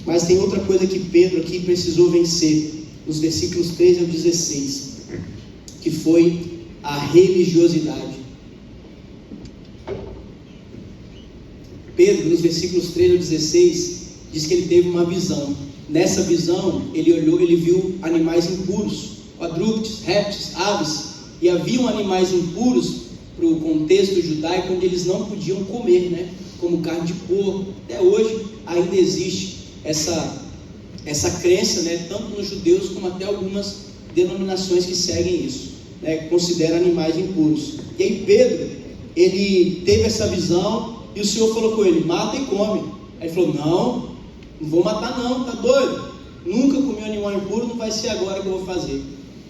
Mas tem outra coisa que Pedro aqui precisou vencer, nos versículos 13 ao 16, que foi a religiosidade. Pedro, nos versículos 13 ao 16, diz que ele teve uma visão. Nessa visão, ele olhou, ele viu animais impuros, quadrúpedes, répteis, aves, e haviam animais impuros para o contexto judaico, onde eles não podiam comer, né? Como carne de porco. Até hoje ainda existe essa crença, né? Tanto nos judeus como até algumas denominações que seguem isso, né? Consideram animais impuros. E aí Pedro, ele teve essa visão, e o Senhor falou com ele, mata e come. Aí ele falou, não vou matar não, tá doido? Nunca comi um animal impuro, não vai ser agora que eu vou fazer.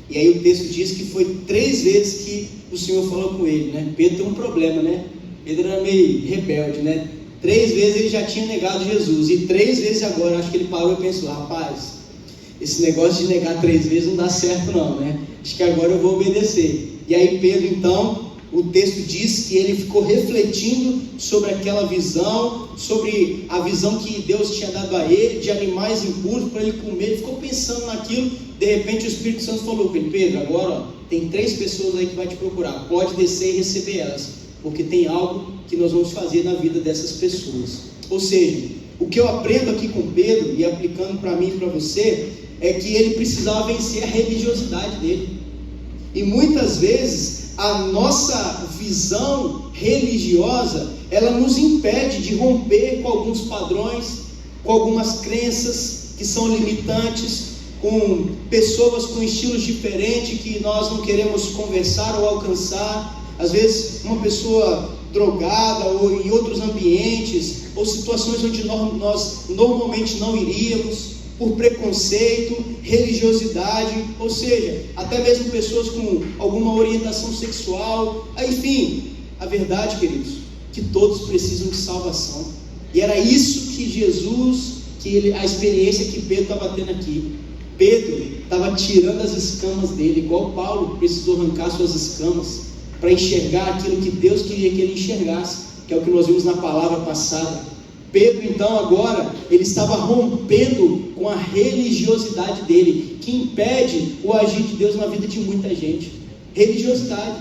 E aí o texto diz que foi 3 vezes que o Senhor falou com ele, né? Pedro tem um problema, né? Pedro era meio rebelde, né? 3 vezes ele já tinha negado Jesus, e 3 vezes agora, acho que ele parou e pensou, rapaz, esse negócio de negar 3 vezes não dá certo não, né? Acho que agora eu vou obedecer. E aí Pedro então, o texto diz que ele ficou refletindo sobre aquela visão, sobre a visão que Deus tinha dado a ele, de animais impuros para ele comer. Ele ficou pensando naquilo. De repente o Espírito Santo falou para ele, Pedro, agora ó, tem 3 pessoas aí que vai te procurar, pode descer e receber elas, porque tem algo que nós vamos fazer na vida dessas pessoas. Ou seja, O que eu aprendo aqui com Pedro, e aplicando para mim e para você, é que ele precisava vencer a religiosidade dele. E muitas vezes a nossa visão religiosa, ela nos impede de romper com alguns padrões, com algumas crenças que são limitantes, com pessoas com estilos diferentes que nós não queremos conversar ou alcançar. Às vezes uma pessoa drogada ou em outros ambientes, ou situações onde nós normalmente não iríamos, por preconceito, religiosidade, ou seja, até mesmo pessoas com alguma orientação sexual, enfim. A verdade, queridos, que todos precisam de salvação, e era isso que Jesus, a experiência que Pedro estava tendo aqui. Pedro estava tirando as escamas dele, igual Paulo precisou arrancar suas escamas, para enxergar aquilo que Deus queria que ele enxergasse, que é o que nós vimos na palavra passada. Pedro então agora, ele estava rompendo com a religiosidade dele, que impede o agir de Deus na vida de muita gente. Religiosidade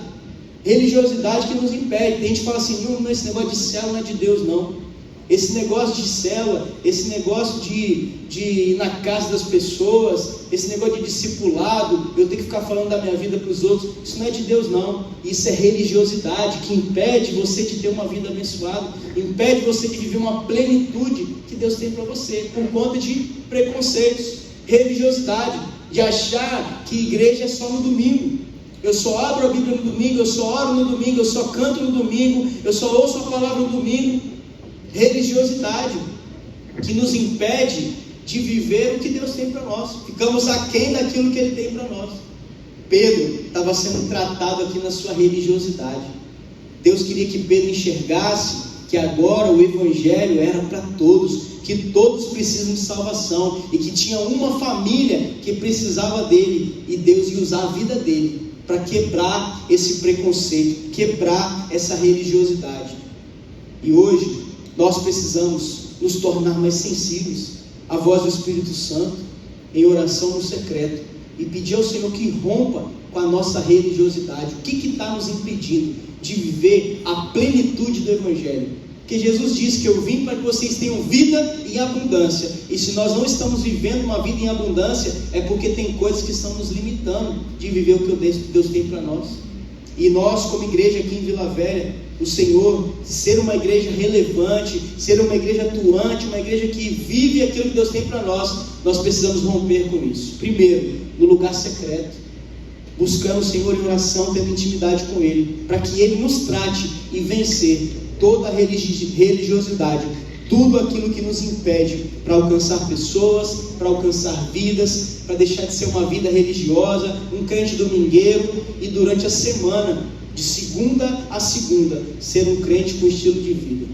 que nos impede. Tem gente que fala assim, não, esse negócio de célula não é de Deus não. Esse negócio de célula, esse negócio de ir na casa das pessoas, esse negócio de discipulado, eu tenho que ficar falando da minha vida para os outros, isso não é de Deus não. Isso é religiosidade que impede você de ter uma vida abençoada, impede você de viver uma plenitude que Deus tem para você, por conta de preconceitos, religiosidade, de achar que igreja é só no domingo. Eu só abro a Bíblia no domingo, eu só oro no domingo, eu só canto no domingo, eu só ouço a palavra no domingo. Religiosidade que nos impede de viver o que Deus tem para nós. Ficamos aquém daquilo que Ele tem para nós. Pedro estava sendo tratado aqui na sua religiosidade. Deus queria que Pedro enxergasse que agora o Evangelho era para todos, que todos precisam de salvação, e que tinha uma família que precisava dele, e Deus ia usar a vida dele para quebrar esse preconceito, quebrar essa religiosidade. E hoje nós precisamos nos tornar mais sensíveis à voz do Espírito Santo, em oração no secreto, e pedir ao Senhor que rompa com a nossa religiosidade. O que está nos impedindo de viver a plenitude do Evangelho? Porque Jesus disse que eu vim para que vocês tenham vida em abundância, e se nós não estamos vivendo uma vida em abundância, é porque tem coisas que estão nos limitando de viver o que Deus tem para nós. E nós, como igreja aqui em Vila Velha, o Senhor, ser uma igreja relevante, ser uma igreja atuante, uma igreja que vive aquilo que Deus tem para nós precisamos romper com isso. Primeiro, no lugar secreto, buscando o Senhor em oração, tendo intimidade com Ele, para que Ele nos trate e vencer toda a religiosidade, tudo aquilo que nos impede para alcançar pessoas, para alcançar vidas, para deixar de ser uma vida religiosa, um crente domingueiro, e durante a semana, de segunda a segunda, ser um crente com estilo de vida.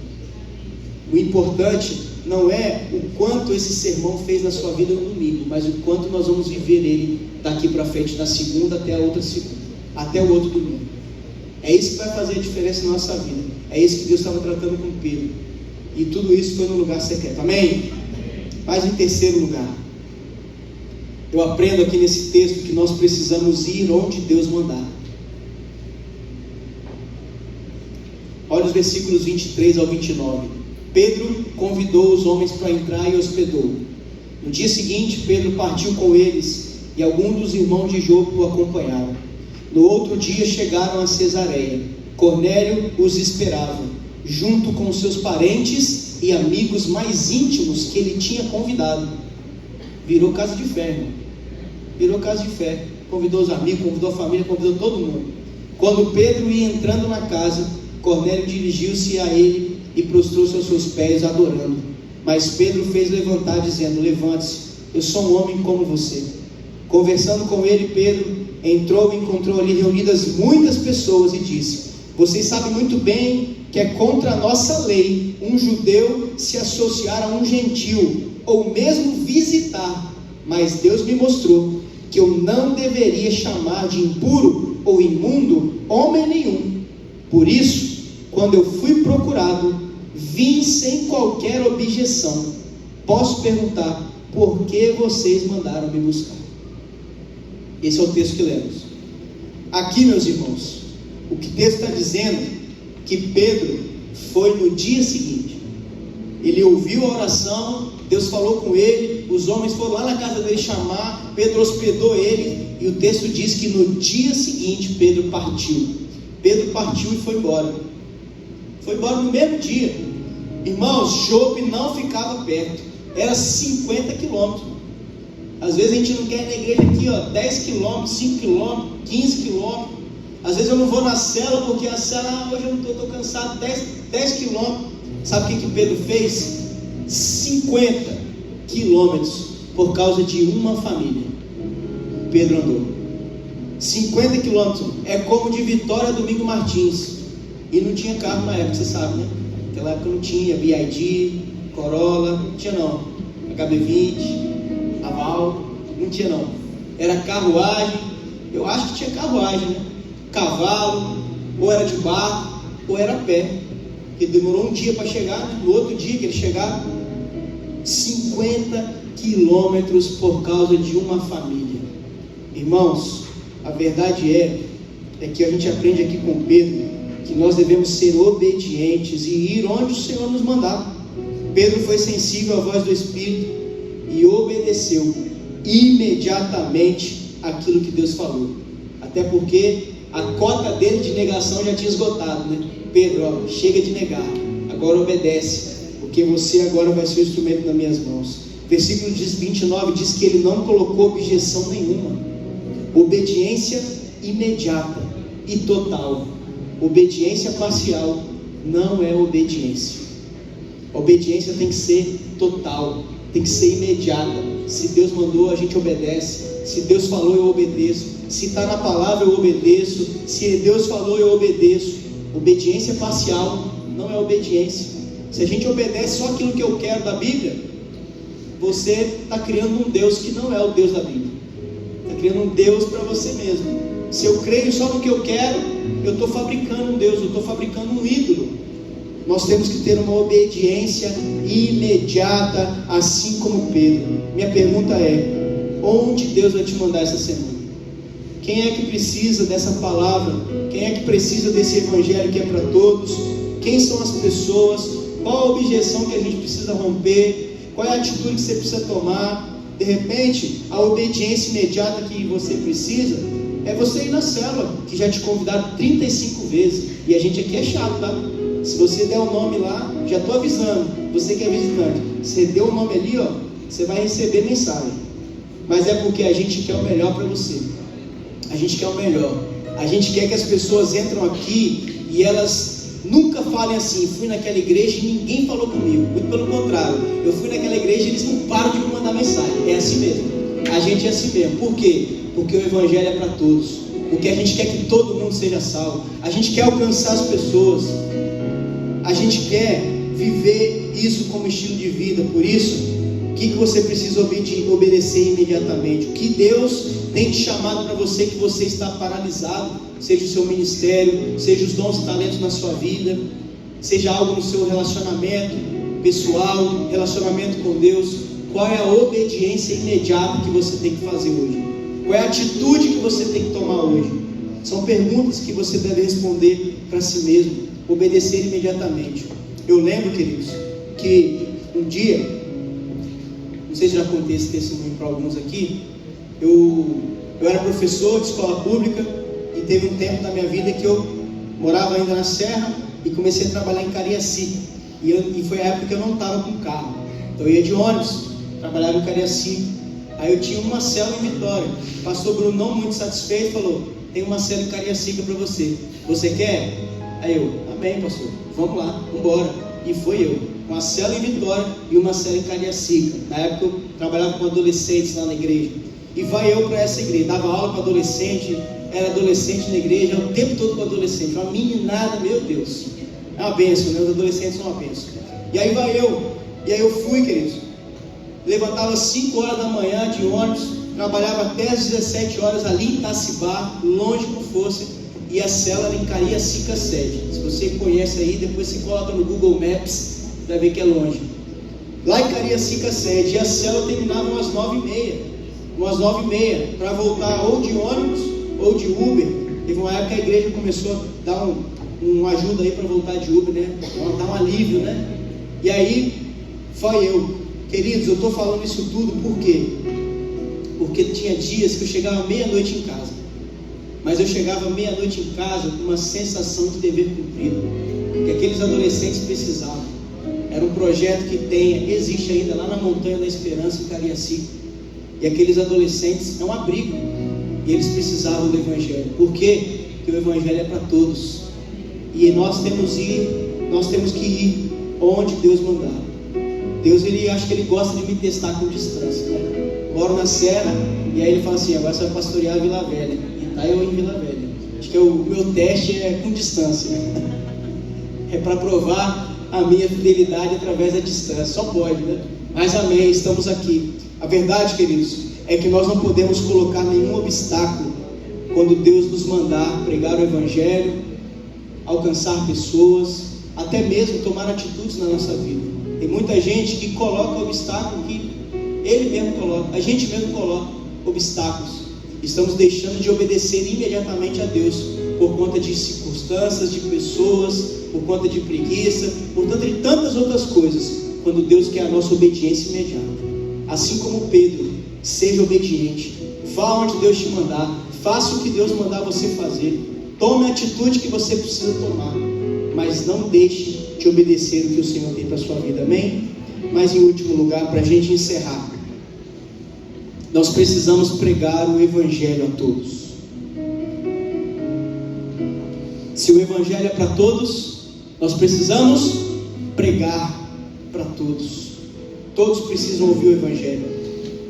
O importante não é o quanto esse sermão fez na sua vida no domingo, mas o quanto nós vamos viver ele daqui para frente, da segunda até a outra segunda, até o outro domingo. É isso que vai fazer a diferença na nossa vida. É isso que Deus estava tratando com Pedro. E tudo isso foi no lugar secreto. Amém? Mas em terceiro lugar, eu aprendo aqui nesse texto que nós precisamos ir onde Deus mandar. Olha os versículos 23 ao 29. Pedro convidou os homens para entrar e hospedou. No dia seguinte, Pedro partiu com eles, e alguns dos irmãos de Jope o acompanharam. No outro dia chegaram a Cesareia. Cornélio os esperava, junto com seus parentes e amigos mais íntimos que ele tinha convidado. Virou casa de fé, irmão. Virou casa de fé. Convidou os amigos, convidou a família, convidou todo mundo. Quando Pedro ia entrando na casa, Cornélio dirigiu-se a ele e prostrou-se aos seus pés, adorando. Mas Pedro fez levantar, dizendo: levante-se, eu sou um homem como você. Conversando com ele, Pedro entrou e encontrou ali reunidas muitas pessoas e disse: vocês sabem muito bem que é contra a nossa lei um judeu se associar a um gentil, ou mesmo visitar, mas Deus me mostrou que eu não deveria chamar de impuro ou imundo homem nenhum. Por isso, quando eu fui procurado, vim sem qualquer objeção. Posso perguntar: por que vocês mandaram me buscar? Esse é o texto que lemos. Aqui, meus irmãos, o que o texto está dizendo, que Pedro foi no dia seguinte. Ele ouviu a oração, Deus falou com ele, os homens foram lá na casa dele chamar, Pedro hospedou ele, e o texto diz que no dia seguinte Pedro partiu. Pedro partiu e foi embora. Foi embora no mesmo dia. Irmãos, Jope não ficava perto, era 50 quilômetros. Às vezes a gente não quer ir na igreja aqui, 10 quilômetros, 5 quilômetros, 15 quilômetros. Às vezes eu não vou na cela, porque a cela, hoje eu não estou cansado, 10 quilômetros. Sabe o que Pedro fez? 50 quilômetros por causa de uma família. Pedro andou 50 quilômetros. É como de Vitória a Domingo Martins. E não tinha carro na época, você sabe, né? Naquela época não tinha BYD, Corolla, não tinha não. HB20, Aval, não tinha não. Era carruagem, eu acho que tinha carruagem, né? Cavalo, ou era de barco, ou era a pé. Porque demorou um dia para chegar, né? No outro dia que ele chegava, 50 quilômetros por causa de uma família. Irmãos, a verdade é que a gente aprende aqui com Pedro que nós devemos ser obedientes e ir onde o Senhor nos mandar. Pedro foi sensível à voz do Espírito e obedeceu imediatamente aquilo que Deus falou. Até porque a cota dele de negação já tinha esgotado, né? Pedro, chega de negar, agora obedece, porque você agora vai ser o instrumento nas minhas mãos. Versículo 29 diz que ele não colocou objeção nenhuma. Obediência imediata e total. Obediência parcial não é obediência. A obediência tem que ser total, tem que ser imediata. Se Deus mandou, a gente obedece. Se Deus falou, eu obedeço. Se está na palavra, eu obedeço. Se Deus falou, eu obedeço. Obediência parcial não é obediência. Se a gente obedece só aquilo que eu quero da Bíblia, você está criando um Deus que não é o Deus da Bíblia. Está criando um Deus para você mesmo. Se eu creio só no que eu quero, eu estou fabricando um Deus, eu estou fabricando um ídolo. Nós temos que ter uma obediência imediata, assim como Pedro. Minha pergunta é: onde Deus vai te mandar essa semana? Quem é que precisa dessa palavra? Quem é que precisa desse evangelho que é para todos? Quem são as pessoas? Qual a objeção que a gente precisa romper? Qual é a atitude que você precisa tomar? De repente, a obediência imediata que você precisa é você ir na célula, que já te convidaram 35 vezes. E a gente aqui é chato, tá? Se você der o nome lá, já estou avisando, você que é visitante, você deu o nome ali, você vai receber mensagem. Mas é porque a gente quer o melhor para você. A gente quer o melhor. A gente quer que as pessoas entram aqui e elas nunca falem assim: fui naquela igreja e ninguém falou comigo. Muito pelo contrário, eu fui naquela igreja e eles não param de me mandar mensagem. É assim mesmo. A gente é assim mesmo. Por quê? Porque o evangelho é para todos. Porque a gente quer que todo mundo seja salvo. A gente quer alcançar as pessoas. A gente quer viver isso como estilo de vida. Por isso, o que você precisa obedecer imediatamente? O que Deus tem te chamado para você, que você está paralisado, seja o seu ministério, seja os dons e talentos na sua vida, seja algo no seu relacionamento pessoal, relacionamento com Deus. Qual é a obediência imediata que você tem que fazer hoje? Qual é a atitude que você tem que tomar hoje? São perguntas que você deve responder para si mesmo. Obedecer imediatamente. Eu lembro, queridos, que um dia, não sei se já contei esse testemunho para alguns aqui, eu era professor de escola pública e teve um tempo da minha vida que eu morava ainda na Serra e comecei a trabalhar em Cariacica. E foi a época que eu não estava com carro, então eu ia de ônibus, trabalhava em Cariacica. Aí eu tinha uma célula em Vitória. O pastor Bruno, não muito satisfeito, falou: tem uma célula em Cariacica para você, você quer? Aí eu: amém, pastor, vamos lá, vamos embora. E foi eu, uma célula em Vitória e uma célula em Cariacica. Na época eu trabalhava com adolescentes lá na igreja. E vai eu para essa igreja, dava aula para adolescente, era adolescente na igreja, o tempo todo com adolescente, uma meninada, meu Deus, é uma bênção, né? Os adolescentes são uma bênção. E aí eu fui, queridos, levantava às 5 horas da manhã de ônibus, trabalhava até às 17 horas ali em Itacibá, longe como fosse, e a célula era em Cariacica sede. Se você conhece aí, depois você coloca no Google Maps, vai ver que é longe. Lá em Cariacica sede, e a célula terminava umas 9h30, para voltar ou de ônibus ou de Uber. Teve uma época que a igreja começou a dar uma ajuda aí para voltar de Uber, né? Dar um alívio, né? E aí foi eu. Queridos, eu estou falando isso tudo por quê? Porque tinha dias que eu chegava meia-noite em casa, mas eu chegava meia-noite em casa com uma sensação de dever cumprido, que aqueles adolescentes precisavam. Era um projeto que existe ainda lá na Montanha da Esperança, em Cariacica, e aqueles adolescentes é um abrigo, e eles precisavam do Evangelho. Por quê? Porque o Evangelho é para todos, e nós temos que ir onde Deus mandar. Deus, acho que Ele gosta de me testar com distância, né? Moro na Serra, e aí Ele fala assim: agora você vai pastorear a Vila Velha, e tá eu em Vila Velha. Acho que o meu teste é com distância, é para provar a minha fidelidade através da distância, só pode, né? Mas amém, estamos aqui. A verdade, queridos, é que nós não podemos colocar nenhum obstáculo quando Deus nos mandar pregar o Evangelho, alcançar pessoas, até mesmo tomar atitudes na nossa vida. Tem muita gente que coloca obstáculo que ele mesmo coloca, a gente mesmo coloca obstáculos. Estamos deixando de obedecer imediatamente a Deus por conta de circunstâncias, de pessoas, por conta de preguiça, por conta de tantas outras coisas, quando Deus quer a nossa obediência imediata. Assim como Pedro, seja obediente, vá onde Deus te mandar, faça o que Deus mandar você fazer, tome a atitude que você precisa tomar, mas não deixe de obedecer o que o Senhor tem para a sua vida, amém? Mas em último lugar, para a gente encerrar, nós precisamos pregar o Evangelho a todos. Se o Evangelho é para todos, nós precisamos pregar para todos. Todos precisam ouvir o Evangelho.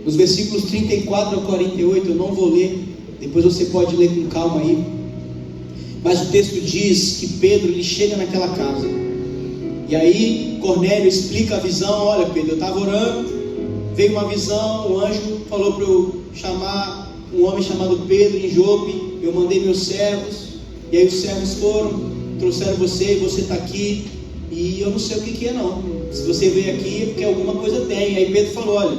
Nos versículos 34 a 48, eu não vou ler, depois você pode ler com calma aí, mas o texto diz que Pedro, ele chega naquela casa, e aí Cornélio explica a visão. Olha, Pedro, eu estava orando, veio uma visão, o anjo falou para eu chamar um homem chamado Pedro em Jope, eu mandei meus servos, e aí os servos foram, trouxeram você, e você está aqui, e eu não sei o que é não, se você veio aqui é porque alguma coisa tem. Aí Pedro falou: olha,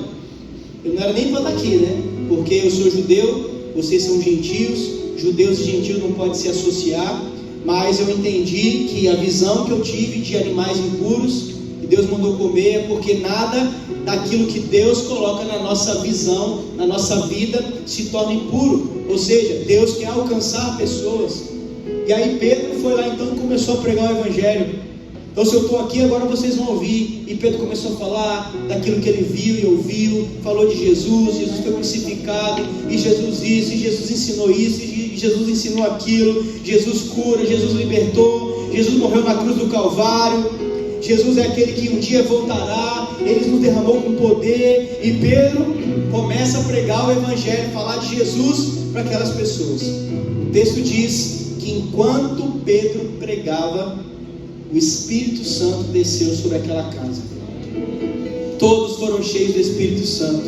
eu não era nem para estar aqui, né, porque eu sou judeu, vocês são gentios, judeus e gentios não podem se associar, mas eu entendi que a visão que eu tive de animais impuros, que Deus mandou comer, é porque nada daquilo que Deus coloca na nossa visão, na nossa vida, se torna impuro, ou seja, Deus quer alcançar pessoas. E aí Pedro foi lá então e começou a pregar o Evangelho. Então, se eu estou aqui, agora vocês vão ouvir. E Pedro começou a falar daquilo que ele viu e ouviu, falou de Jesus, Jesus foi crucificado, e Jesus isso, e Jesus ensinou isso, e Jesus ensinou aquilo, Jesus cura, Jesus libertou, Jesus morreu na cruz do Calvário, Jesus é aquele que um dia voltará, Ele nos derramou com poder. E Pedro começa a pregar o Evangelho, falar de Jesus para aquelas pessoas. O texto diz que enquanto Pedro pregava, o Espírito Santo desceu sobre aquela casa. Todos foram cheios do Espírito Santo,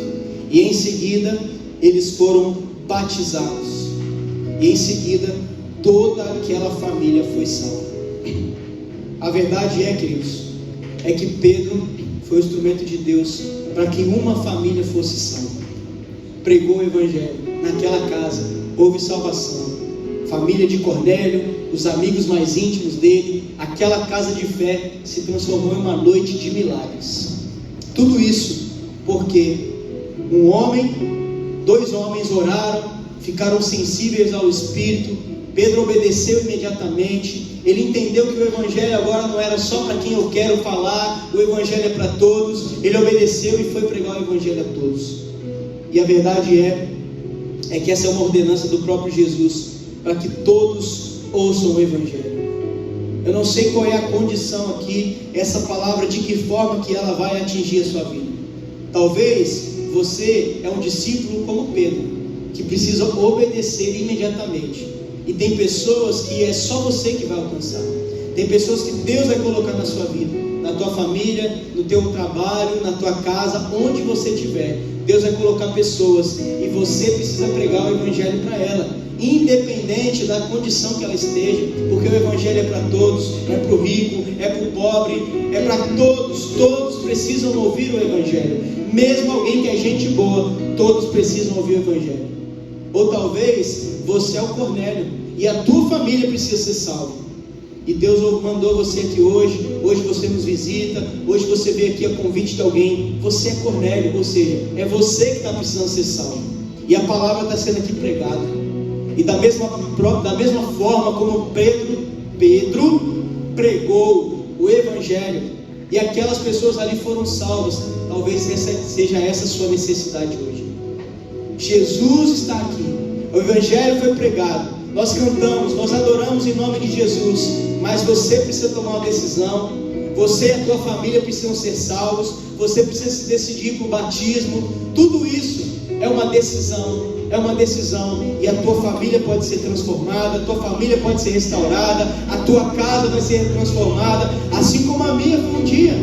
e em seguida eles foram batizados, e em seguida toda aquela família foi salva. A verdade é, queridos, é que Pedro foi o instrumento de Deus para que uma família fosse salva. Pregou o Evangelho, naquela casa houve salvação. Família de Cornélio, os amigos mais íntimos dele, aquela casa de fé se transformou em uma noite de milagres. Tudo isso porque um homem, dois homens oraram, ficaram sensíveis ao Espírito. Pedro obedeceu imediatamente. Ele entendeu que o Evangelho agora não era só para quem eu quero falar, o Evangelho é para todos. Ele obedeceu e foi pregar o Evangelho a todos. E a verdade é que essa é uma ordenança do próprio Jesus, para que todos ouçam o Evangelho. Eu não sei qual é a condição aqui, essa palavra, de que forma que ela vai atingir a sua vida. Talvez você é um discípulo como Pedro, que precisa obedecer imediatamente. E tem pessoas que é só você que vai alcançar. Tem pessoas que Deus vai colocar na sua vida, na tua família, no teu trabalho, na tua casa, onde você estiver. Deus vai colocar pessoas e você precisa pregar o Evangelho para ela, independente da condição que ela esteja, porque o Evangelho é para todos, é para o rico, é para o pobre, é para todos. Todos precisam ouvir o Evangelho, mesmo alguém que é gente boa, todos precisam ouvir o Evangelho. Ou talvez você é o Cornélio e a tua família precisa ser salva. e Deus mandou você aqui hoje você nos visita, hoje você veio aqui a convite de alguém, você é Cornélio, ou seja, é você que está precisando ser salvo, e a palavra está sendo aqui pregada, e da mesma forma como Pedro pregou o Evangelho, e aquelas pessoas ali foram salvas, talvez seja essa a sua necessidade hoje. Jesus está aqui, o Evangelho foi pregado, nós cantamos, nós adoramos em nome de Jesus, mas você precisa tomar uma decisão, você e a tua família precisam ser salvos, você precisa se decidir por batismo, tudo isso é uma decisão, e a tua família pode ser transformada, a tua família pode ser restaurada, a tua casa vai ser transformada, assim como a minha foi um dia.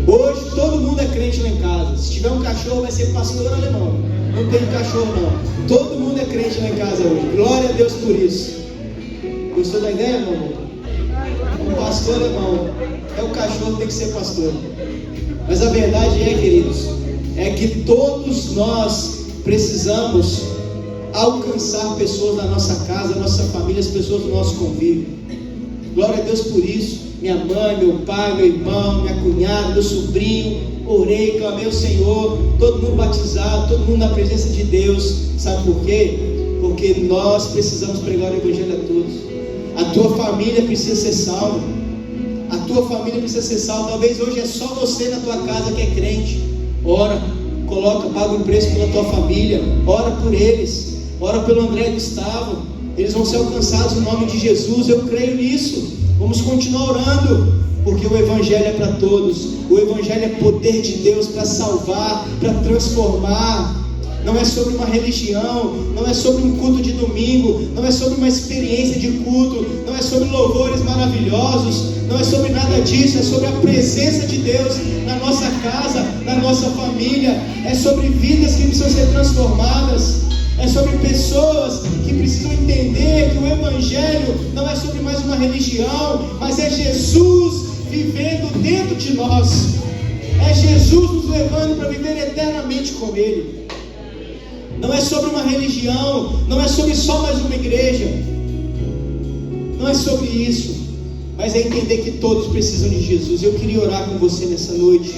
Hoje todo mundo é crente lá em casa, se tiver um cachorro vai ser pastor alemão, não tem cachorro não, todo mundo é crente lá em casa hoje, glória a Deus por isso. Gostou da ideia, meu amor? Um pastor alemão, é o cachorro que tem que ser pastor. Mas a verdade é, queridos, é que todos nós precisamos alcançar pessoas da nossa casa, da nossa família, as pessoas do nosso convívio. Glória a Deus por isso. Minha mãe, meu pai, meu irmão, minha cunhada, meu sobrinho, orei, clamei ao Senhor, todo mundo batizado, todo mundo na presença de Deus. Sabe por quê? Porque nós precisamos pregar o Evangelho a todos. A tua família precisa ser salva. A tua família precisa ser salva. Talvez hoje é só você na tua casa que é crente. Ora, paga um preço pela tua família, ora por eles, ora pelo André e Gustavo, eles vão ser alcançados no nome de Jesus, eu creio nisso. Vamos continuar orando, porque o Evangelho é para todos, o Evangelho é poder de Deus para salvar, para transformar. Não é sobre uma religião, não é sobre um culto de domingo, não é sobre uma experiência de culto, não é sobre louvores maravilhosos, não é sobre nada disso, é sobre a presença de Deus na nossa casa, na nossa família, é sobre vidas que precisam ser transformadas, é sobre pessoas que precisam entender que o Evangelho não é sobre mais uma religião, mas é Jesus vivendo dentro de nós, é Jesus nos levando para viver eternamente com Ele. Não é sobre uma religião, não é sobre só mais uma igreja, não é sobre isso, mas é entender que todos precisam de Jesus. Eu queria orar com você nessa noite,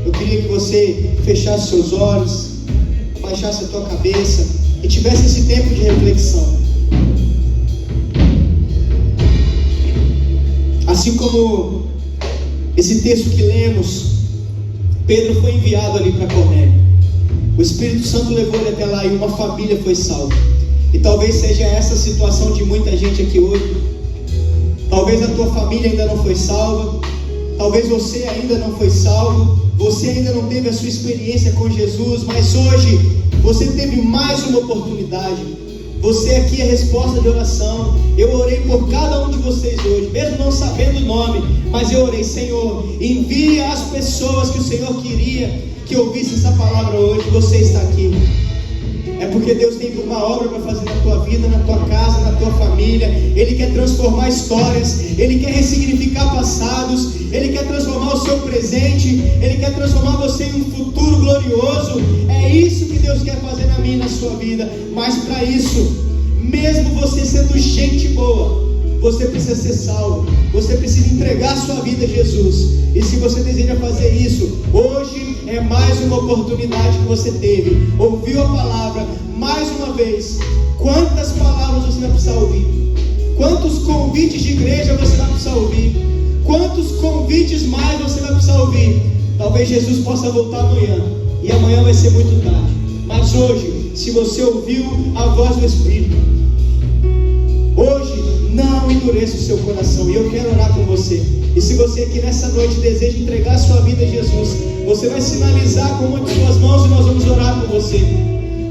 eu queria que você fechasse seus olhos, baixasse a tua cabeça e tivesse esse tempo de reflexão. Assim como esse texto que lemos, Pedro foi enviado ali para Cornélio. O Espírito Santo levou ele até lá e uma família foi salva. E talvez seja essa a situação de muita gente aqui hoje. Talvez a tua família ainda não foi salva, talvez você ainda não foi salvo, você ainda não teve a sua experiência com Jesus, mas hoje você teve mais uma oportunidade. Você aqui é resposta de oração. Eu orei por cada um de vocês hoje, mesmo não sabendo o nome, mas eu orei: Senhor, envia as pessoas que o Senhor queria que ouvisse essa palavra hoje. Você está aqui, é porque Deus tem uma obra para fazer na tua vida, na tua casa, na tua família. Ele quer transformar histórias, Ele quer ressignificar passados, Ele quer transformar o seu presente, Ele quer transformar você em um futuro glorioso. É isso que Deus quer fazer na minha e na sua vida. Mas para isso, mesmo você sendo gente boa, você precisa ser salvo, você precisa entregar a sua vida a Jesus. E se você deseja fazer isso, hoje é mais uma oportunidade que você teve. Ouviu a palavra mais uma vez. Quantas palavras você vai precisar ouvir? Quantos convites de igreja você vai precisar ouvir? Quantos convites mais você vai precisar ouvir? Talvez Jesus possa voltar amanhã, e amanhã vai ser muito tarde. Mas hoje, se você ouviu a voz do Espírito, hoje não endureça o seu coração. E eu quero orar com você. E se você aqui nessa noite deseja entregar a sua vida a Jesus, você vai sinalizar com uma de suas mãos e nós vamos orar por você.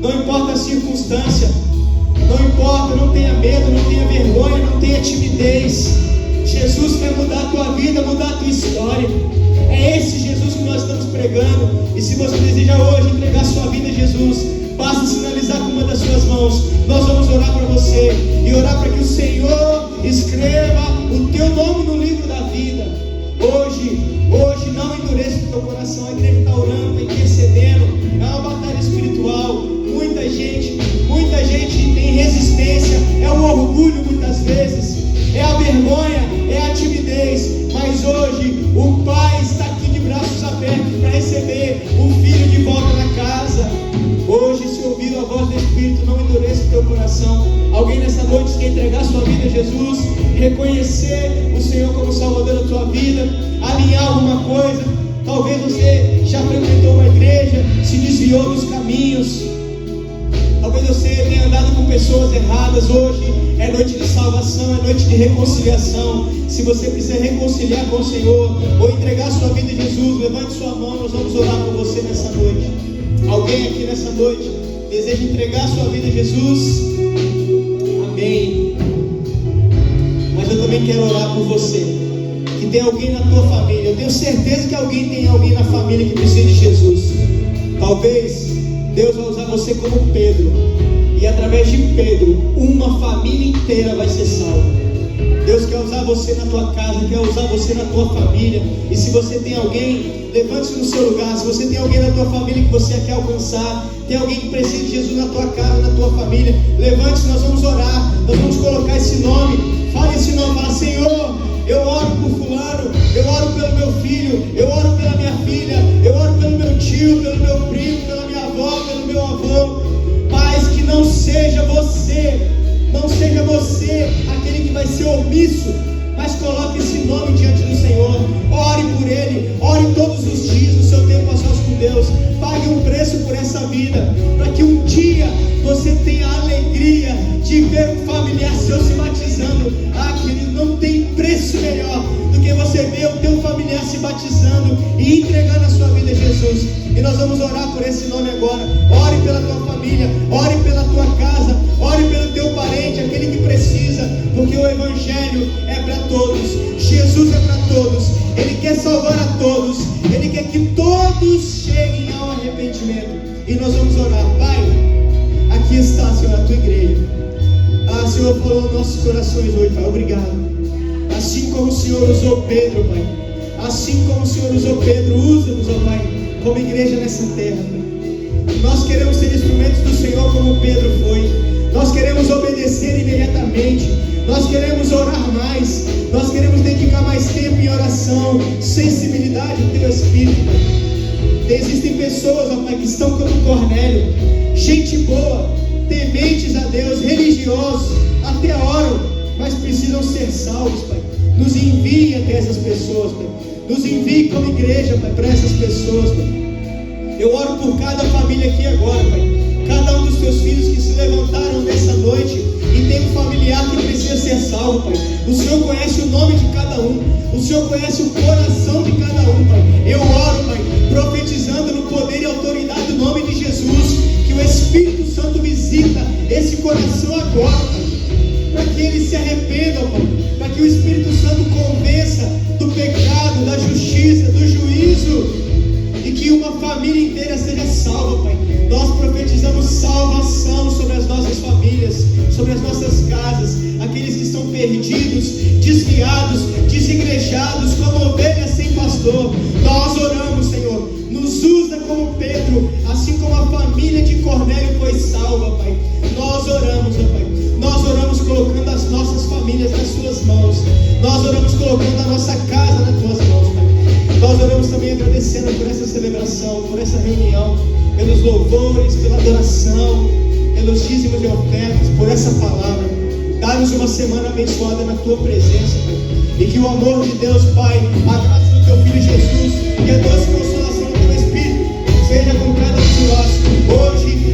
Não importa a circunstância, não importa, não tenha medo, não tenha vergonha, não tenha timidez. Jesus quer mudar a tua vida, mudar a tua história. É esse Jesus que nós estamos pregando. E se você deseja hoje entregar a sua vida a Jesus, basta sinalizar com uma das suas mãos. Nós vamos orar para você e orar para que o Senhor escreva o teu nome no livro da vida. Hoje não endureça o teu coração. A igreja está orando, está intercedendo. É uma batalha espiritual. Muita gente tem resistência. É o orgulho muitas vezes, é a vergonha, salvação. Alguém nessa noite quer entregar sua vida a Jesus, reconhecer o Senhor como Salvador da sua vida, alinhar alguma coisa. Talvez você já frequentou uma igreja, se desviou dos caminhos. Talvez você tenha andado com pessoas erradas. Hoje é noite de salvação, é noite de reconciliação. Se você precisa reconciliar com o Senhor ou entregar sua vida a Jesus, levante sua mão, nós vamos orar por você nessa noite. Alguém aqui nessa noite deseja entregar sua vida a Jesus? Amém. Mas eu também quero orar por você, que tem alguém na tua família. Eu tenho certeza que alguém tem alguém na família que precisa de Jesus. Talvez Deus vai usar você como Pedro, e através de Pedro uma família inteira vai ser salva. Deus quer usar você na tua casa, quer usar você na tua família. E se você tem alguém, levante-se no seu lugar. Se você tem alguém na tua família que você quer alcançar, tem alguém que precisa de Jesus na tua casa, na tua família, levante-se, nós vamos orar, nós vamos colocar esse nome. Fale esse nome, fala: Senhor, eu oro por fulano, eu oro pelo meu filho, eu oro pela minha filha, eu oro pelo meu tio, pelo meu primo, pela minha avó, pelo meu avô. Pai, que não seja você aquele que vai ser omisso, mas coloque esse nome diante do Senhor. Ore por ele, ore todos os dias no seu tempo a sós com Deus. Pague um preço por essa vida, para que um dia você tenha a alegria de ver um familiar seu se batizando. Ah, querido, não tem preço melhor do que você ver o teu familiar se batizando e entregando a sua vida a Jesus. E nós vamos orar por esse nome agora. Ore pela tua família, ore pela tua casa, ore pelo teu parente, aquele que precisa, porque o Evangelho é para todos, Jesus é para todos, Ele quer salvar a todos, Ele quer que todos cheguem ao arrependimento. E nós vamos orar. Pai, aqui está, Senhor, a tua igreja. Ah, Senhor, falou nos nossos corações hoje, Pai, obrigado. Assim como o Senhor usou Pedro, Pai, assim como o Senhor usou Pedro, usa-nos, ó Pai, como igreja nessa terra, Pai. Nós queremos ser instrumentos do Senhor como Pedro foi. Nós queremos obedecer imediatamente. Nós queremos orar mais. Nós queremos dedicar mais tempo em oração, sensibilidade ao teu Espírito, Pai. Existem pessoas, ó Pai, que estão como Cornélio, gente boa, tementes a Deus, religiosos, até oram, mas precisam ser salvos, Pai. Nos envie até essas pessoas, Pai. Nos envie como igreja, Pai, para essas pessoas, Pai. Eu oro por cada família aqui agora, Pai. Cada um dos teus filhos que se levantaram nessa noite e tem um familiar que precisa ser salvo, Pai. O Senhor conhece o nome de cada um. O Senhor conhece o coração de cada um, Pai. Eu oro, Pai, profetizando no poder e autoridade do nome de Jesus, que o Espírito Santo visita esse coração agora, Pai, para que eles se arrependam, Pai, para que o Espírito Santo convença do pecado, da justiça, do juízo, e que uma família inteira seja salva, Pai. Nós profetizamos salvação sobre as nossas famílias, sobre as nossas casas, aqueles que estão perdidos, desviados, desigrejados, como ovelhas sem pastor. Nós oramos, Senhor, nos usa como Pedro, assim como a família de Cornélio foi salva, Pai. Nós oramos, ó Pai. Nós oramos colocando as nossas famílias nas suas mãos. Nós oramos colocando a nossa casa nas tuas mãos, Pai. Nós oramos também agradecendo por essa celebração, por essa reunião, pelos louvores, pela adoração, pelos dízimos e ofertas, por essa palavra. Dá-nos uma semana abençoada na tua presença, Pai. E que o amor de Deus, Pai, a graça do teu Filho Jesus e a doce consolação do teu Espírito seja com cada um de nós, hoje